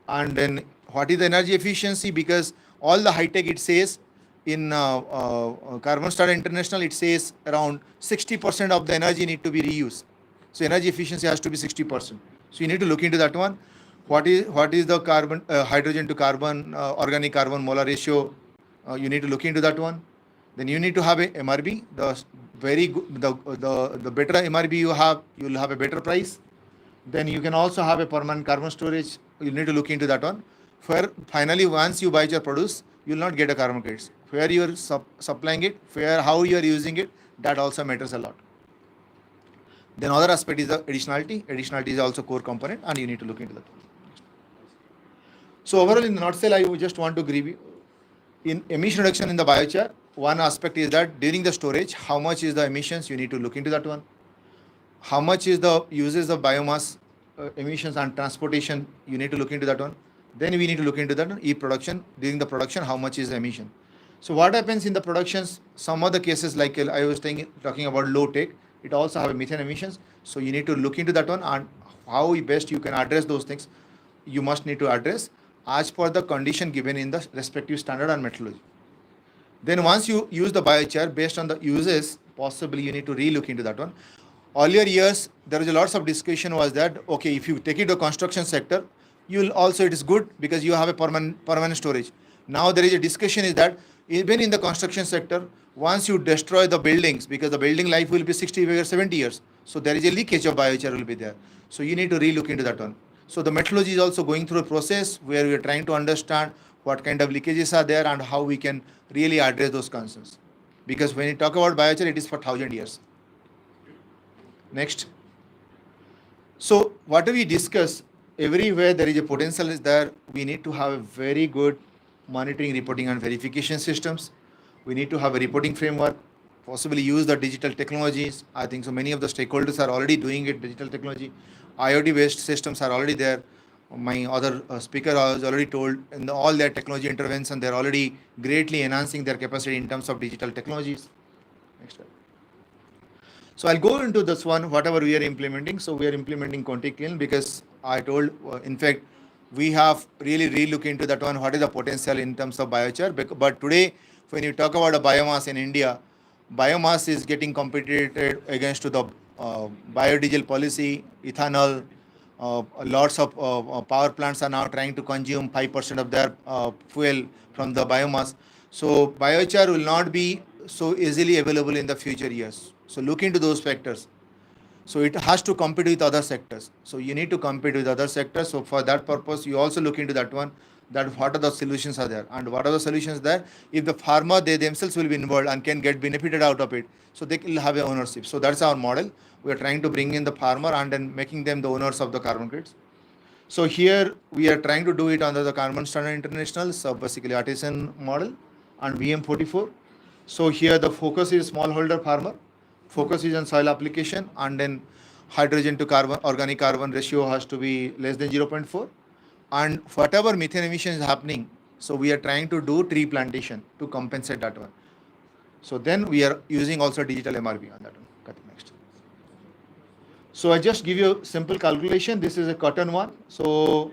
Speaker 6: And then what is the energy efficiency, because all the high-tech it says in Carbon Standard International, it says around 60% of the energy need to be reused. So energy efficiency has to be 60%. So you need to look into that one. What is the carbon hydrogen to carbon organic carbon molar ratio? You need to look into that one. Then you need to have a MRB. The very good, the better MRB you have, you will have a better price. Then you can also have a permanent carbon storage. You need to look into that one. Where finally, once you biochar produce, you will not get a carbon credits. Where you are supplying it, where how you are using it, that also matters a lot. Then other aspect is the additionality. Additionality is also core component, and you need to look into that. So overall, in the nutshell, I just want to give you in emission reduction in the biochar. One aspect is that during the storage, how much is the emissions? You need to look into that one. How much is the uses of biomass emissions and transportation? You need to look into that one. Then we need to look into that one. E-production, during the production, how much is the emission? So what happens in the productions? Some of the cases, like I was talking about low tech, it also have methane emissions. So you need to look into that one, and how best you can address those things. You must need to address as per the condition given in the respective standard and methodology. Then once you use the biochar based on the uses, possibly you need to re-look into that one. Earlier years, there was a lots of discussion was that, okay, if you take it to construction sector, you'll also, it is good because you have a permanent storage. Now there is a discussion is that even in the construction sector, once you destroy the buildings, because the building life will be 60 or 70 years, so there is a leakage of biochar will be there. So you need to re-look into that one. So the methodology is also going through a process where we are trying to understand what kind of leakages are there and how we can really address those concerns. Because when you talk about biochar, it is for 1,000 years. Next. So what do we discuss? Everywhere there is a potential is there. We need to have a very good monitoring, reporting and verification systems. We need to have a reporting framework, possibly use the digital technologies. I think so many of the stakeholders are already doing it, digital technology. IoT based systems are already there. My other speaker has already told in all their technology intervention, they're already greatly enhancing their capacity in terms of digital technologies. Next slide. So I'll go into this one, whatever we are implementing. So we are implementing ContiClean because I told, in fact, we have really re-look into that one, what is the potential in terms of biochar. But today, when you talk about a biomass in India, biomass is getting competed against to the biodiesel policy, ethanol. Lots of power plants are now trying to consume 5% of their fuel from the biomass. So biochar will not be so easily available in the future years. So look into those factors. So it has to compete with other sectors. So you need to compete with other sectors. So for that purpose, you also look into that one, that what are the solutions are there and what are the solutions there. If the farmer, they themselves will be involved and can get benefited out of it, so they will have a ownership. So that's our model. We are trying to bring in the farmer and then making them the owners of the carbon credits. So here we are trying to do it under the Carbon Standard International, so basically artisan model and VM44. So here the focus is smallholder farmer, focus is on soil application, and then hydrogen to carbon, organic carbon ratio has to be less than 0.4. And whatever methane emission is happening, so we are trying to do tree plantation to compensate that one. So then we are using also digital MRB on that one. Cut next. So I just give you a simple calculation. This is a cotton one. So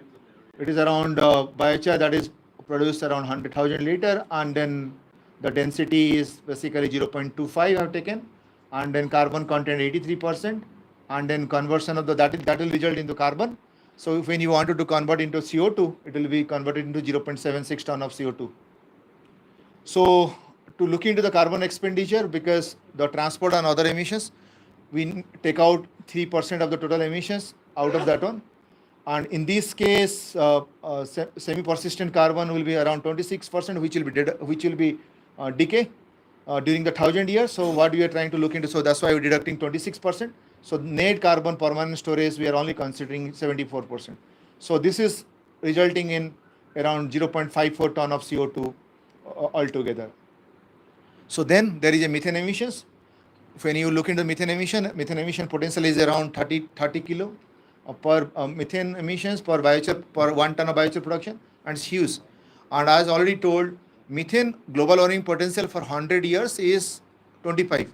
Speaker 6: it is around biochar that is produced around 100,000 liter, and then the density is basically 0.25 I have taken, and then carbon content 83%, and then conversion of that will result into carbon. So if when you wanted to convert into CO2, it will be converted into 0.76 ton of CO2. So to look into the carbon expenditure, because the transport and other emissions, we take out 3% of the total emissions out of that one. And in this case, semi-persistent carbon will be around 26%, which will be decay during the 1,000 years. So what we are trying to look into, so that's why we're deducting 26%. So net carbon permanent storage, we are only considering 74%. So this is resulting in around 0.54 ton of CO2 altogether. So then there is a methane emissions. When you look into methane emission potential is around 30 kilo per methane emissions per biochar per 1 ton of biochar production, and it's huge. And as already told, methane global warming potential for 100 years is 25.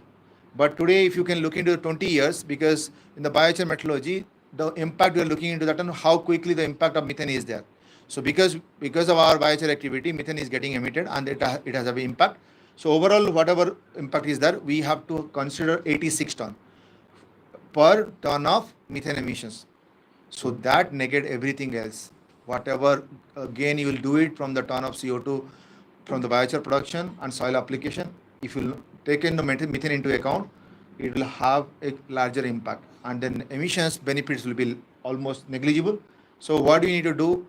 Speaker 6: But today, if you can look into 20 years, because in the biochar methodology, the impact we are looking into that and how quickly the impact of methane is there. So because of our biochar activity, methane is getting emitted and it has an impact. So overall, whatever impact is there, we have to consider 86 ton per ton of methane emissions. So that negate everything else. Whatever gain you will do it from the ton of CO2 from the biochar production and soil application, if you take in the methane into account, it will have a larger impact, and then emissions benefits will be almost negligible. So what do you need to do?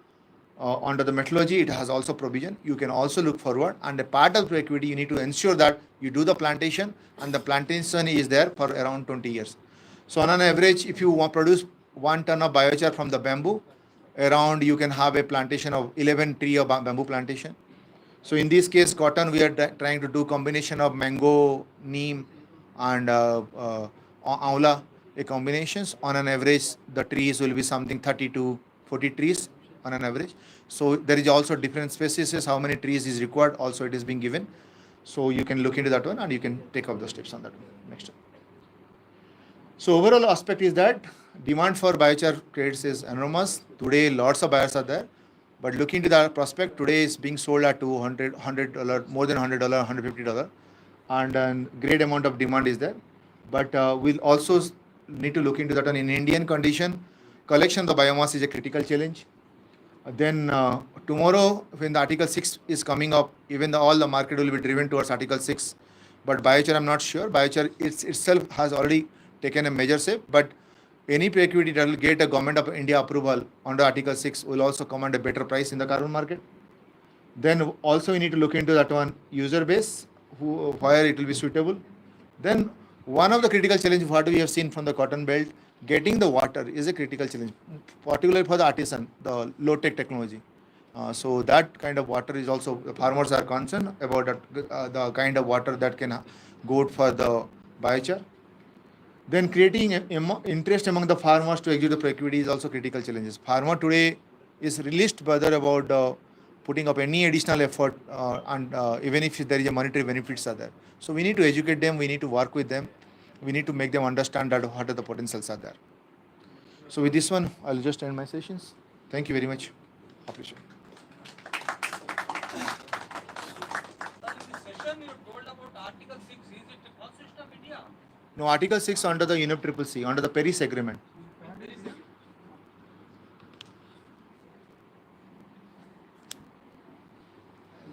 Speaker 6: Under the methodology, it has also provision. You can also look forward, and a part of the equity, you need to ensure that you do the plantation, and the plantation is there for around 20 years. So on an average, if you want produce 1 ton of biochar from the bamboo, around you can have a plantation of 11 tree of bamboo plantation. So in this case, cotton, we are trying to do combination of mango, neem, and aula, a combinations. On an average, the trees will be something 30 to 40 trees on an average. So there is also different species, how many trees is required, also it is being given. So you can look into that one and you can take up the steps on that one. Next. So overall aspect is that demand for biochar credits is enormous. Today, lots of buyers are there. But looking to the prospect, today is being sold at $100, more than $100, $150. And great amount of demand is there. But we'll also need to look into that. And in Indian condition, collection of the biomass is a critical challenge. Then tomorrow, when the Article 6 is coming up, even all the market will be driven towards Article 6. But biochar, I'm not sure. Biochar itself has already taken a major step. But any equity that will get a government of India approval under Article 6 will also command a better price in the carbon market. Then also we need to look into that one user base, where it will be suitable. Then one of the critical challenges what we have seen from the cotton belt, getting the water is a critical challenge, particularly for the artisan, the low-tech technology. So that kind of water is also, the farmers are concerned about that, the kind of water that can go for the biochar. Then creating interest among the farmers to execute the equity is also critical challenges. Farmer today is released whether about putting up any additional effort, and even if there is a monetary benefits are there. So we need to educate them, we need to work with them, we need to make them understand that what are the potentials are there. So with this one, I'll just end my sessions. Thank you very much. Appreciate it.
Speaker 4: In this session, you told about Article 6. Is it a constitution of India?
Speaker 6: No, Article 6 under the UNFCCC, under the Paris Agreement.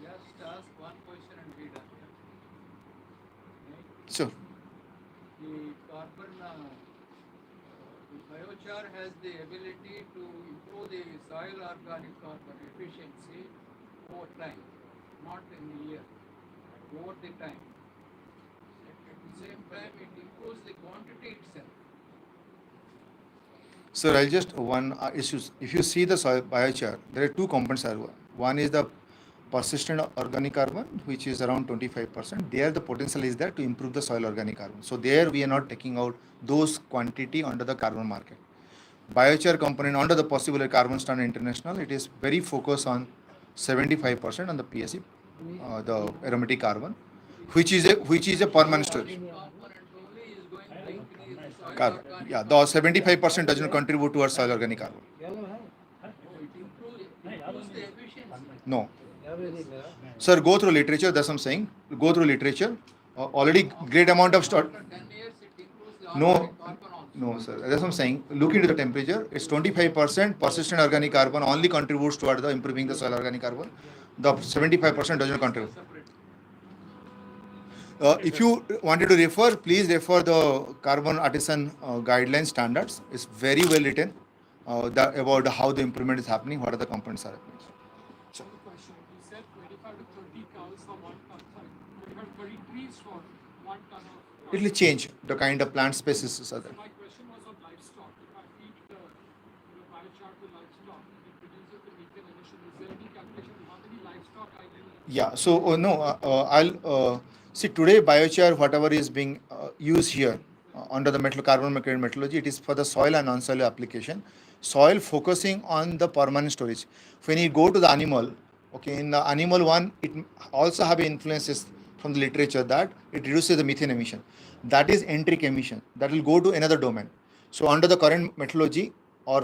Speaker 3: Just ask one question and be done.
Speaker 6: Sure.
Speaker 3: The carbon, the biochar has the ability to improve the soil organic carbon efficiency over time, not in a year, over the time. At the same time, it improves the quantity itself.
Speaker 6: So I'll just one issues. If you see the soil biochar, there are two components. One is the persistent organic carbon, which is around 25%. There the potential is there to improve the soil organic carbon. So there we are not taking out those quantity under the carbon market. Biochar component under the possible carbon standard international, it is very focused on 75% on the PSC, the aromatic carbon, which is a permanent storage.
Speaker 3: Component only is going to increase the soil
Speaker 6: Carbon.
Speaker 3: organic.
Speaker 6: Yeah, the 75% does not contribute towards soil organic carbon.
Speaker 3: It improves the efficiency.
Speaker 6: No. Sir, go through literature. That's what I'm saying. Go through literature. Already great amount of
Speaker 3: After 10 years, it improves the
Speaker 6: No.
Speaker 3: organic carbon also.
Speaker 6: No, sir. That's what I'm saying. Look into the temperature. It's 25% persistent organic carbon only contributes toward the improving the soil organic carbon. The 75% does not contribute. If you wanted to refer, please refer the carbon artisan guideline standards. It's very well written. about how the improvement is happening, what are the components are happening.
Speaker 7: Question. You said 25 to 30 cows for 1 ton. Sorry, 25 to 30 trees for 1 ton of.
Speaker 6: It will change the kind of plant species are there.
Speaker 7: So my question was on livestock. If I feed the biochar to livestock, it reduces the methane emission. Is there any calculation on how many livestock I need?
Speaker 6: Yeah, so no, I'll see today biochar, whatever is being used here under the carbon methodology, it is for the soil and non-soil application. Soil focusing on the permanent storage. When you go to the animal, okay, in the animal one, it also have influences from the literature that it reduces the methane emission. That is enteric emission. That will go to another domain. So under the current methodology or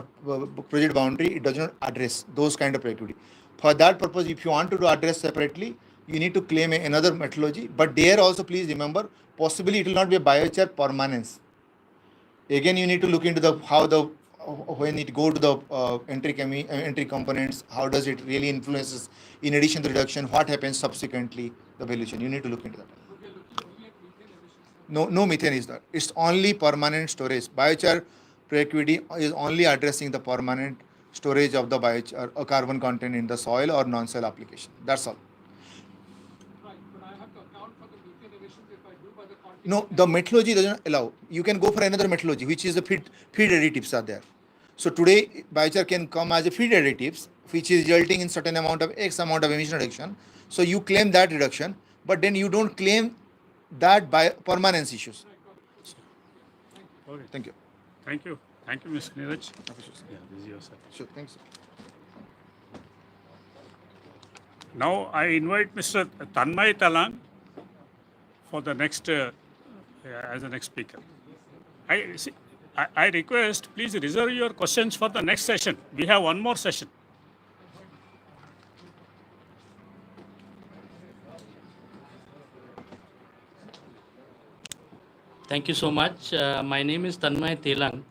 Speaker 6: project boundary, it does not address those kind of productivity. For that purpose, if you want to do address separately, you need to claim another methodology. But there also, please remember, possibly it will not be a biochar permanence. Again, you need to look into the how the when it go to the entry components, how does it really influences in addition to reduction, what happens subsequently, the valuation. You need to look into that. No methane is that. It's only permanent storage. Biochar productivity is only addressing the permanent storage of the biochar or carbon content in the soil or non-soil application. That's all.
Speaker 7: Right, but I have to account for the methane emissions if I do by the quantity.
Speaker 6: No, the methodology doesn't allow. You can go for another methodology, which is the feed additives are there. So today, biochar can come as a feed additives, which is resulting in certain amount of X amount of emission reduction. So you claim that reduction, but then you don't claim that by permanence issues.
Speaker 1: Okay.
Speaker 6: Thank you.
Speaker 1: Thank you. Thank you, Mr. Neeraj. Yeah, this is your sir.
Speaker 6: Sure, thanks.
Speaker 1: Now I invite Mr. Tanmay Talang for the next, as the next speaker. I request, please reserve your questions for the next session. We have one more session.
Speaker 8: Thank you so much. My name is Tanmay Telang.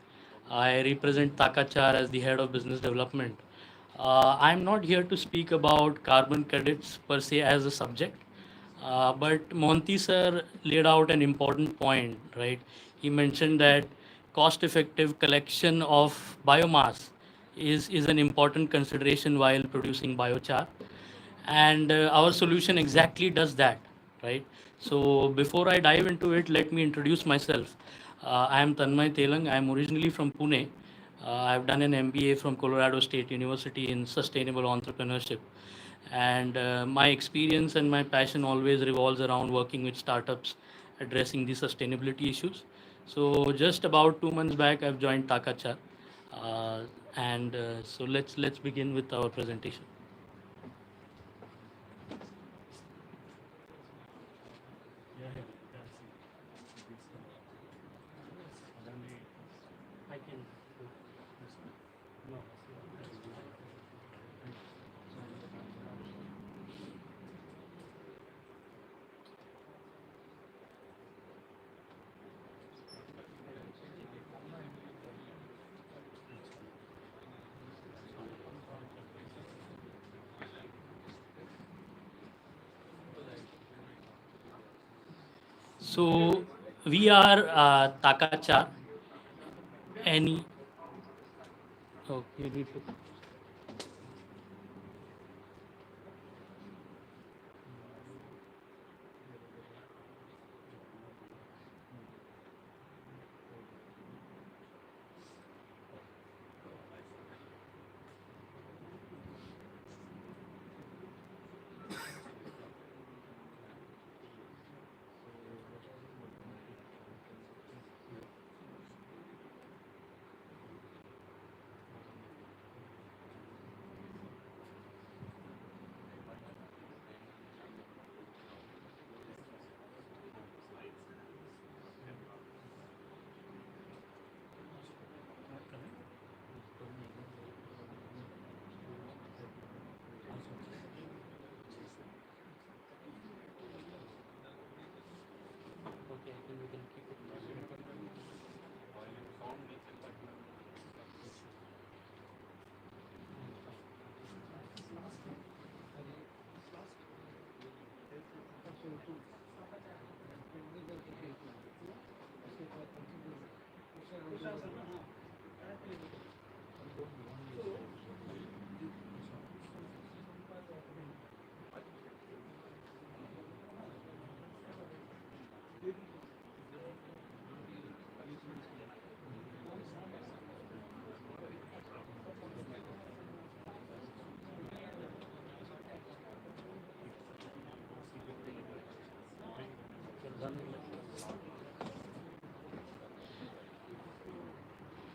Speaker 8: I represent Takachar as the head of business development. I'm not here to speak about carbon credits per se as a subject, but Monty sir laid out an important point, right? He mentioned that cost-effective collection of biomass is an important consideration while producing biochar, and our solution exactly does that, right? So before I dive into it, let me introduce myself. I am Tanmay Telang. I am originally from Pune. I've done an MBA from Colorado State University in sustainable entrepreneurship. And my experience and my passion always revolves around working with startups addressing the sustainability issues. So just about 2 months back, I've joined Takachar. So let's begin with our presentation. So we are Takachar. Any? Oh, you need to. Okay, I think we can keep it.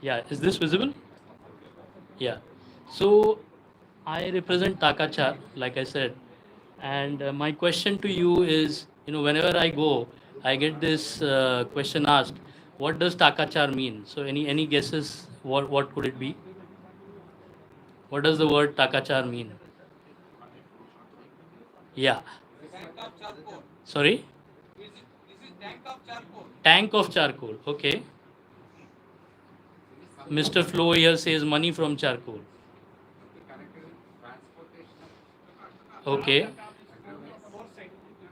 Speaker 8: Yeah, is this visible? Yeah. So I represent Takachar, like I said, and my question to you is, whenever I go, I get this question asked, what does Takachar mean? So any guesses? What could it be? What does the word Takachar mean? Yeah.
Speaker 4: Tank of charcoal.
Speaker 8: Sorry.
Speaker 4: This is tank of charcoal.
Speaker 8: Tank of charcoal. Okay. Mr. Flo here says money from charcoal. Okay.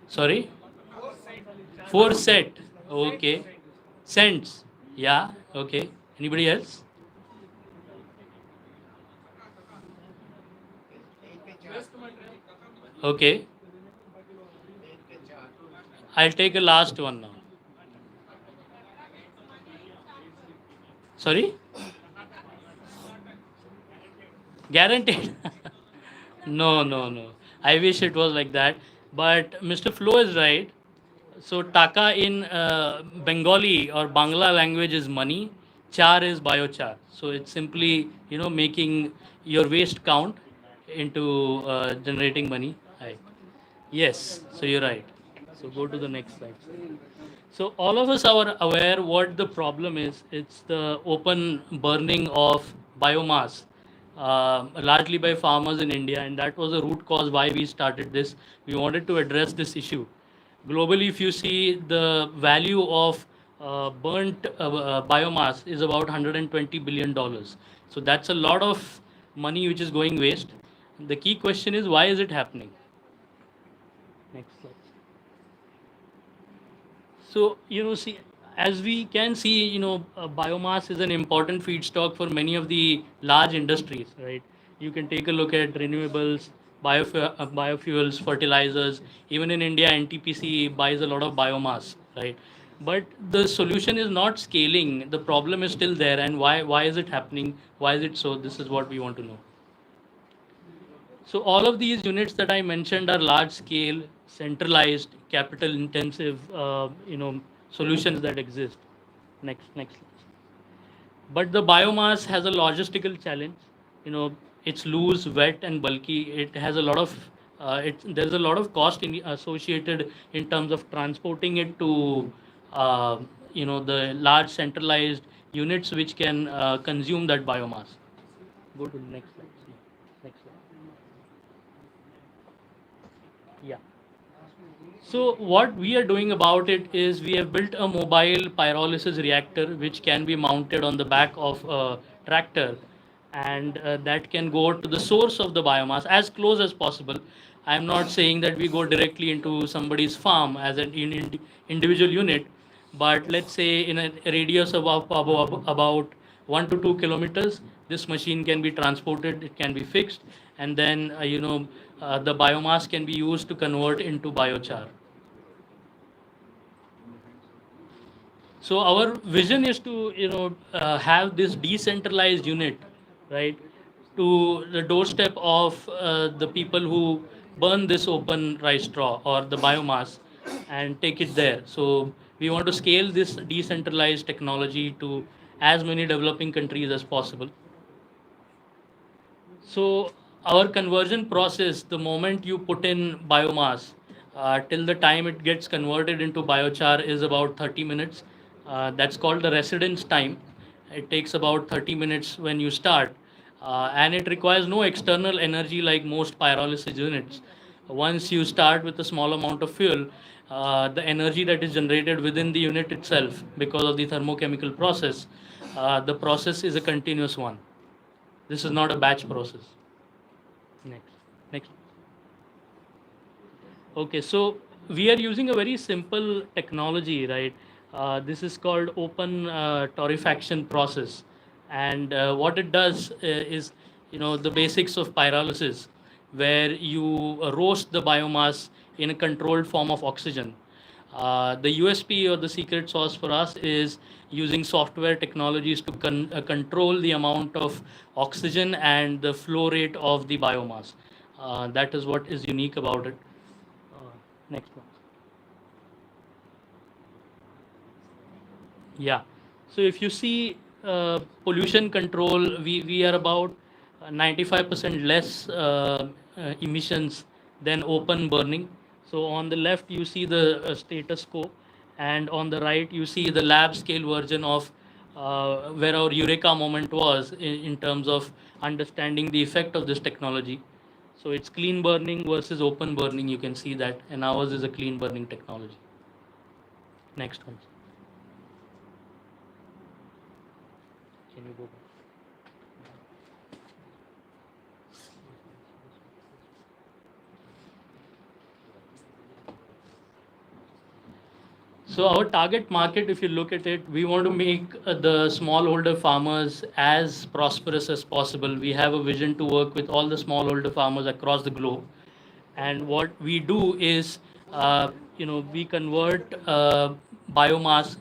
Speaker 8: Sorry? Four set. Okay. Cents. Yeah. Okay. Anybody else? Okay. I'll take a last one now. Sorry? Guaranteed. No, no, no. I wish it was like that. But Mr. Flo is right. So taka in Bengali or Bangla language is money. Char is biochar. So it's simply making your waste count into generating money. Right. Yes. So you're right. So go to the next slide. So all of us are aware what the problem is. It's the open burning of biomass, largely by farmers in India, and that was the root cause why we started this. We wanted to address this issue. Globally, if you see the value of burnt biomass is about $120 billion. So that's a lot of money which is going waste. The key question is why is it happening? Next slide. So, see, as we can see, biomass is an important feedstock for many of the large industries, right? You can take a look at renewables, biofuels, fertilizers. Even in India, NTPC buys a lot of biomass, right? But the solution is not scaling. The problem is still there. And why is it happening? Why is it so? This is what we want to know. So all of these units that I mentioned are large scale, centralized, capital intensive, solutions that exist. Next. But the biomass has a logistical challenge. It's loose, wet, and bulky. It has a lot of there's a lot of cost associated in terms of transporting it to the large centralized units which can consume that biomass. Go to the next slide. Next slide. Yeah. So what we are doing about it is we have built a mobile pyrolysis reactor which can be mounted on the back of a tractor, and that can go to the source of the biomass as close as possible. I'm not saying that we go directly into somebody's farm as an individual unit, but let's say in a radius of about 1 to 2 kilometers, this machine can be transported, it can be fixed, and then the biomass can be used to convert into biochar. So our vision is to have this decentralized unit, right, to the doorstep of the people who burn this open rice straw or the biomass and take it there. So we want to scale this decentralized technology to as many developing countries as possible. So our conversion process, the moment you put in biomass, till the time it gets converted into biochar is about 30 minutes. That's called the residence time. It takes about 30 minutes when you start, and it requires no external energy like most pyrolysis units. Once you start with a small amount of fuel, the energy that is generated within the unit itself, because of the thermochemical process, the process is a continuous one. This is not a batch process. Next. Okay, so we are using a very simple technology, right? This is called open torrefaction process, and what it does is, the basics of pyrolysis, where you roast the biomass in a controlled form of oxygen. The USP or the secret sauce for us is using software technologies to control the amount of oxygen and the flow rate of the biomass. That is what is unique about it. Next one. Yeah. So if you see pollution control, we are about 95% less emissions than open burning. So on the left, you see the status quo, and on the right, you see the lab scale version of where our Eureka moment was in terms of understanding the effect of this technology. So it's clean burning versus open burning. You can see that, and ours is a clean burning technology. Next one. Can you go back? So our target market, if you look at it, we want to make the smallholder farmers as prosperous as possible. We have a vision to work with all the smallholder farmers across the globe. And what we do is, we convert biomass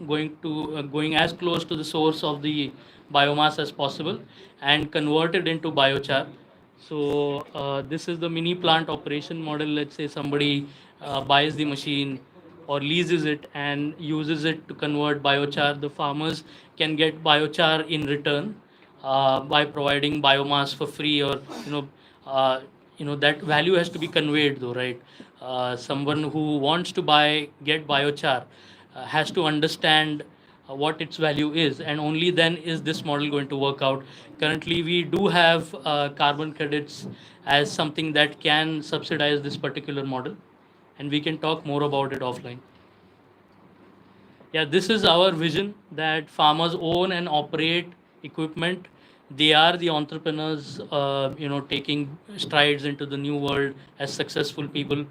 Speaker 8: going as close to the source of the biomass as possible, and convert it into biochar. So this is the mini plant operation model. Let's say somebody buys the machine or leases it and uses it to convert biochar. The farmers can get biochar in return by providing biomass for free, or uh, that value has to be conveyed though, right? Someone who wants to get biochar has to understand what its value is, and only then is this model going to work out. Currently, we do have carbon credits as something that can subsidize this particular model, and we can talk more about it offline. Yeah, this is our vision, that farmers own and operate equipment. They are the entrepreneurs, taking strides into the new world as successful people.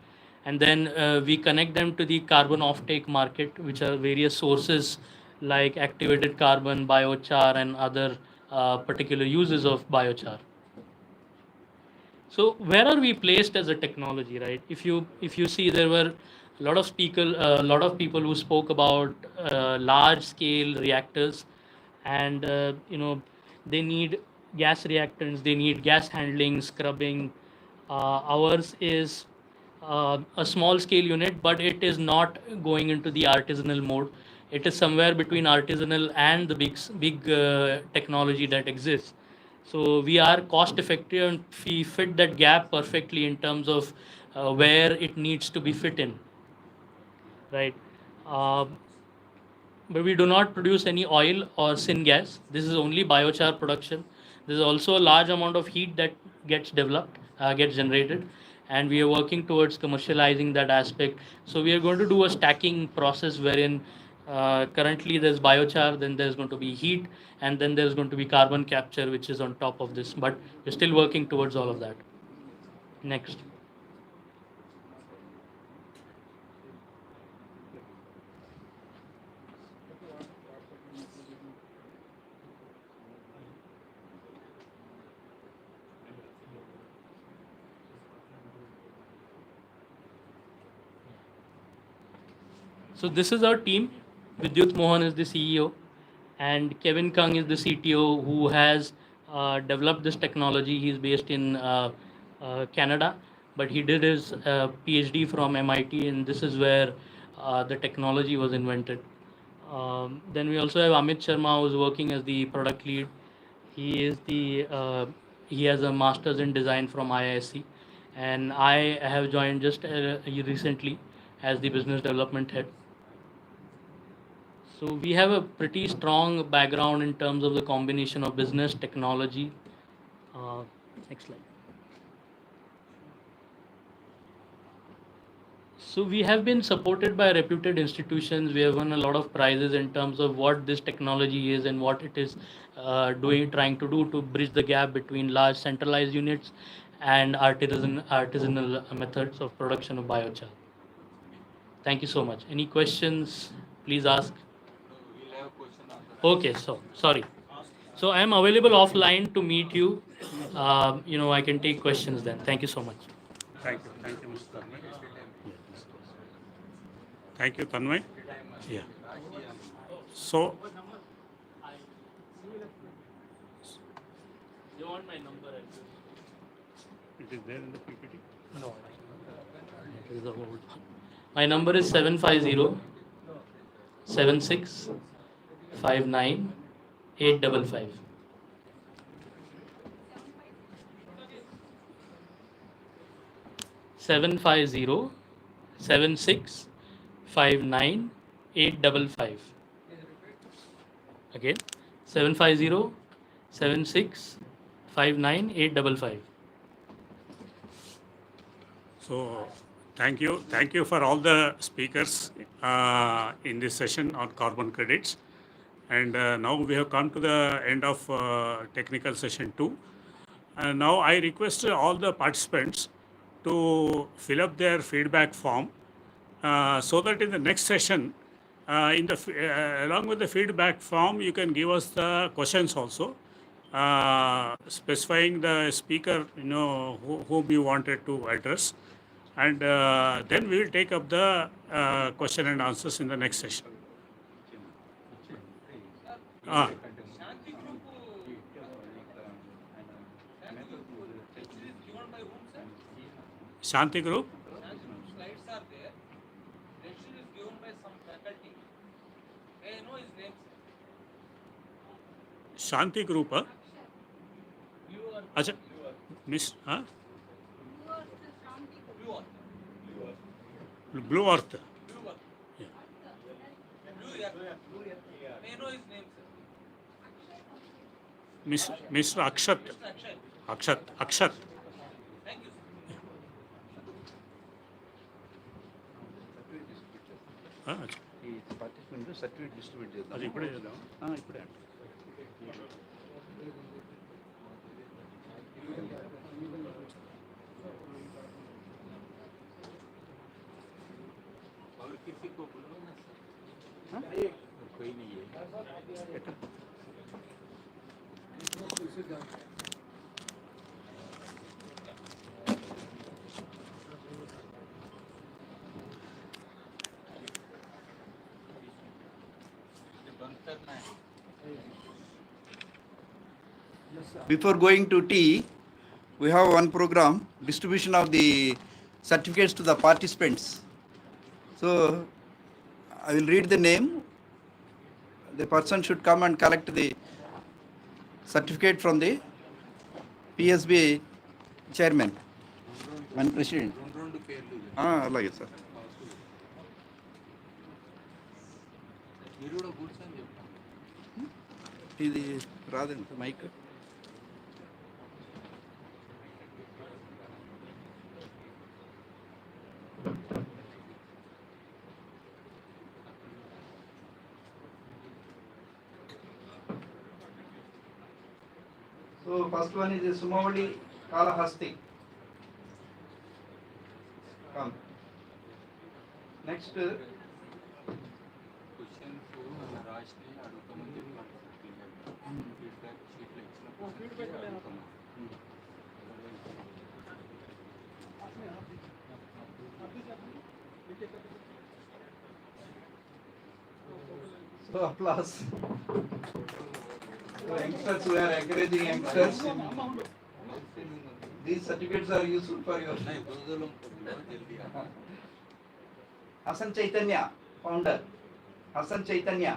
Speaker 8: And then we connect them to the carbon offtake market, which are various sources like activated carbon, biochar, and other particular uses of biochar. So where are we placed as a technology, right? If you see, there were a lot of people who spoke about large scale reactors, and they need gas reactants, they need gas handling, scrubbing. Ours is a small scale unit, but it is not going into the artisanal mode. It is somewhere between artisanal and the big technology that exists. So we are cost effective, and we fit that gap perfectly in terms of where it needs to be fit in, right? Um but we do not produce any oil or syngas. This is only biochar production. There is also a large amount of heat that gets generated, and we are working towards commercializing that aspect. So we are going to do a stacking process wherein currently there's biochar, then there's going to be heat, and then there's going to be carbon capture, which is on top of this. But we're still working towards all of that. Next. So this is our team. Vidyut Mohan is the CEO, and Kevin Kung is the CTO, who has developed this technology. He's based in Canada, but he did his PhD from MIT, and this is where the technology was invented. Then we also have Amit Sharma, who's working as the product lead. He has a master's in design from IISc, and I have joined just recently as the business development head. So we have a pretty strong background in terms of the combination of business, technology. Next slide. So we have been supported by reputed institutions. We have won a lot of prizes in terms of what this technology is and what it is trying to do to bridge the gap between large centralized units and artisanal methods of production of biochar. Thank you so much. Any questions? Please ask. Okay, so sorry. So I am available offline to meet you. I can take questions then. Thank you so much.
Speaker 1: Thank you, Mr. Tanmay. Thank you, Tanmay. Yeah. So,
Speaker 8: You want my number?
Speaker 1: it is there in the PPT?
Speaker 8: No. It is the old one. My number is 750 76 59 855. Seven 750 Again, 750
Speaker 1: So, thank you for all the speakers in this session on carbon credits. And now we have come to the end of technical session 2. And now I request all the participants to fill up their feedback form so that in the next session, along with the feedback form, you can give us the questions also, specifying the speaker, whom you wanted to address, and then we will take up the question and answers in the next session.
Speaker 4: Shanti group lecture is given by whom, sir?
Speaker 1: Shanti group,
Speaker 4: Shanti group slides are there. Lecture is given by some faculty. May I know his name, sir?
Speaker 1: Shanti group,
Speaker 4: Blue or
Speaker 1: Acha, Miss,
Speaker 4: blue or
Speaker 1: Blue Earth,
Speaker 4: blue or blue earth. May I know his name, sir?
Speaker 1: Mr. Akshat,
Speaker 4: Mr. Akshay.
Speaker 1: Akshat.
Speaker 4: Thank you, sir.
Speaker 1: అచ్చా. అది ఇప్పుడే చేద్దాం ఇప్పుడే
Speaker 9: Before going to tea, we have one program, distribution of the certificates to the participants. So, I will read the name. The person should come and collect the certificate from the PSB chairman and president. అలాగే sir. ఇది రాదండి mic. So first one is Sumavali Kalahasti. Come. Next. So applause. So youngsters, we are encouraging youngsters. These certificates are useful for your. Hassan Chaitanya, founder. Hassan Chaitanya.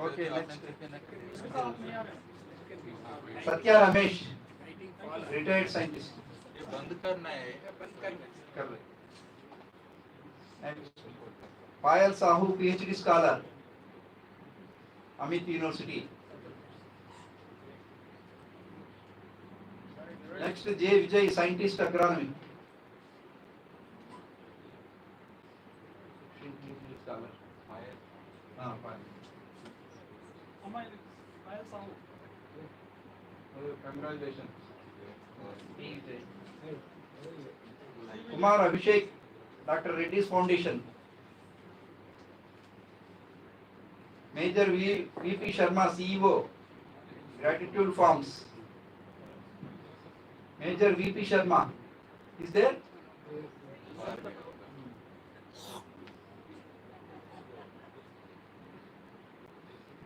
Speaker 9: Okay, next. Satya Ramesh, retired scientist. Correct. Next. Payal Sahu, PhD scholar, Amit University. Next, J. Vijay, scientist, agronomy. Congratulations. Kumar Abhishek, Dr. Reddy's Foundation. Major VP Sharma, CEO, gratitude forms. Major VP Sharma, is there?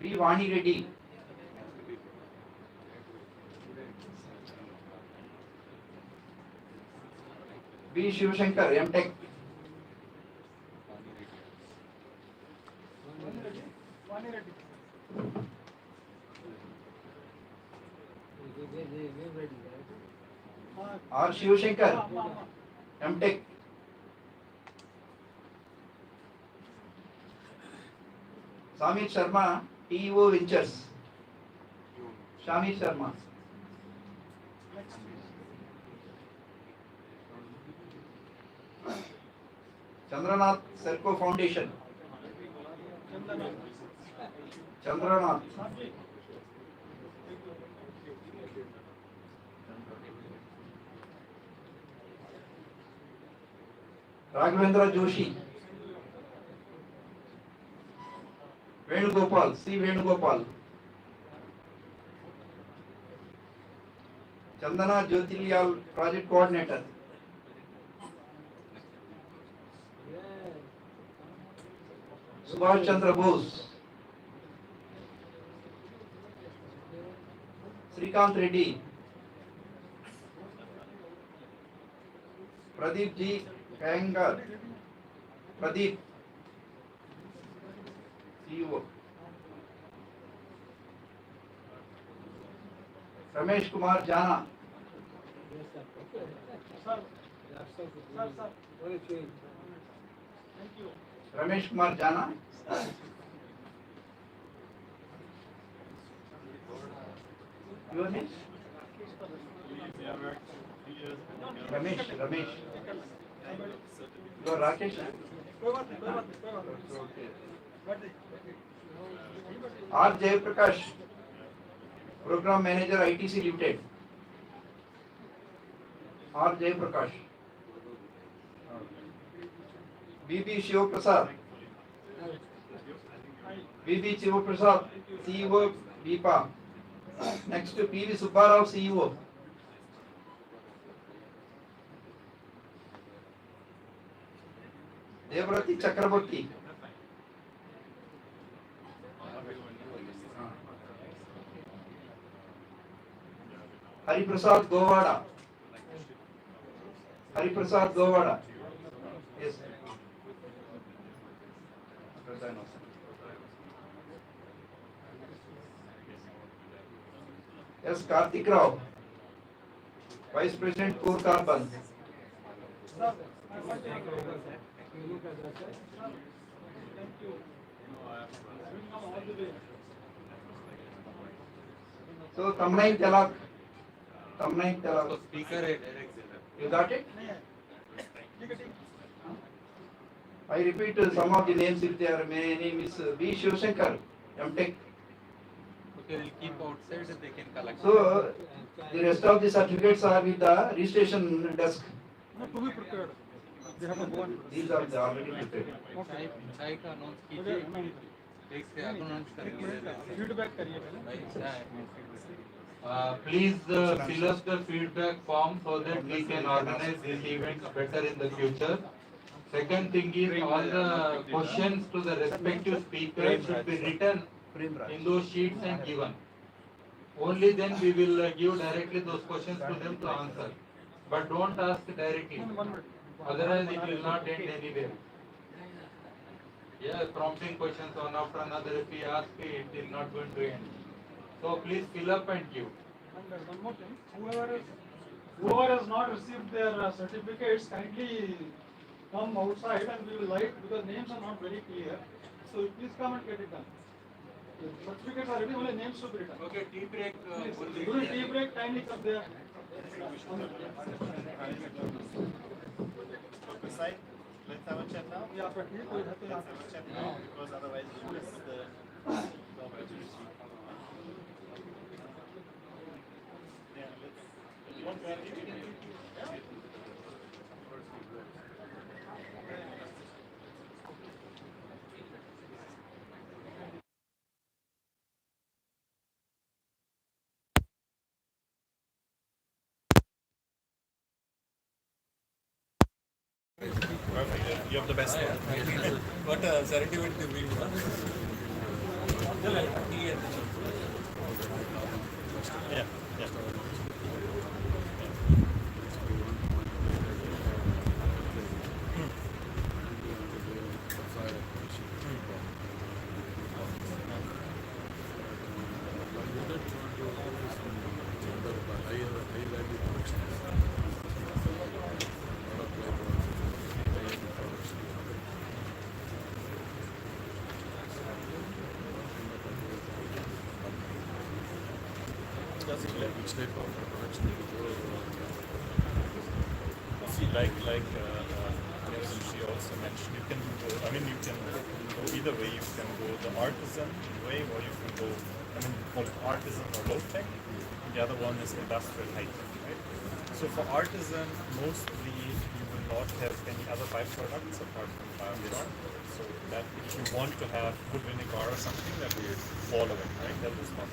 Speaker 9: V. Vani Reddy. V. Shivashankar, M.Tech. R. Shivashankar, MTech. Samit Sharma, TEO Ventures. Shamit Sharma. Chandranath Serco Foundation. Chandranath. Raghavendra Joshi. Venugopal, C. Venugopal. Chandana Jyotiliyal Project Coordinator. Subhash Chandra Bose. Srikant Reddy. Pradeep G. Kayangar. Pradeep. CEO. Ramesh Kumar Jana. Ramesh Kumar Jana. Your name? Ramesh. You are Rakesh? Okay. R. Jayaprakash, Program Manager ITC Limited. R. Jayaprakash. BB Shivaprasad. BB Shivaprasad, CEO BPA. Next to PV Subbarao, CEO. Devrati Chakraborty. Hariprasad Govada. Yes. Yes, Karthik Rao, Vice President Core Carbon. So Tamnain Talak.
Speaker 4: Speaker है direct.
Speaker 9: You got it? I repeat some of the names if they are. My name is B. Shivashankar, MTech.
Speaker 4: Okay, we'll keep outside and they can collect.
Speaker 9: So the rest of the certificates are with the registration desk.
Speaker 7: To be prepared. They have to go on.
Speaker 9: These are the already prepared.
Speaker 4: Sai का announce कीजिए एक से announce करेंगे
Speaker 7: feedback करिए पहले.
Speaker 4: Please fill us the feedback form so that we can organize these events better in the future. Second thing is all the questions to the respective speakers should be written in those sheets and given. Only then we will give directly those questions to them to answer. But don't ask directly. Otherwise it will not end anywhere. Yeah, prompting questions one after another. If we ask it is not going to end. So please fill up and give.
Speaker 7: And one more thing, whoever has not received their certificates, kindly come outside and we will light because names are not very clear. So please come and get it done. Certificates are ready, only names should be written.
Speaker 4: Okay, tea break.
Speaker 7: During tea break, kindly come there.
Speaker 5: Sai, let's have a chat now.
Speaker 7: Yeah, but we will have to.
Speaker 5: Let's have a chat now because otherwise we'll miss the opportunity. Yeah, let's. You want to have it? Yeah. Perfect. You have the best one. What a serendipity we want. Yeah, yeah. which type of production you go. See, she also mentioned, you can go. I mean, you can go either way. You can go the artisan way, or you can go. I mean, call it artisan or low tech. The other one is industrial high tech, right? So for artisan, mostly you will not have any other byproducts apart from biochar. So that if you want to have good vinegar or something, that will fall away, right? That is not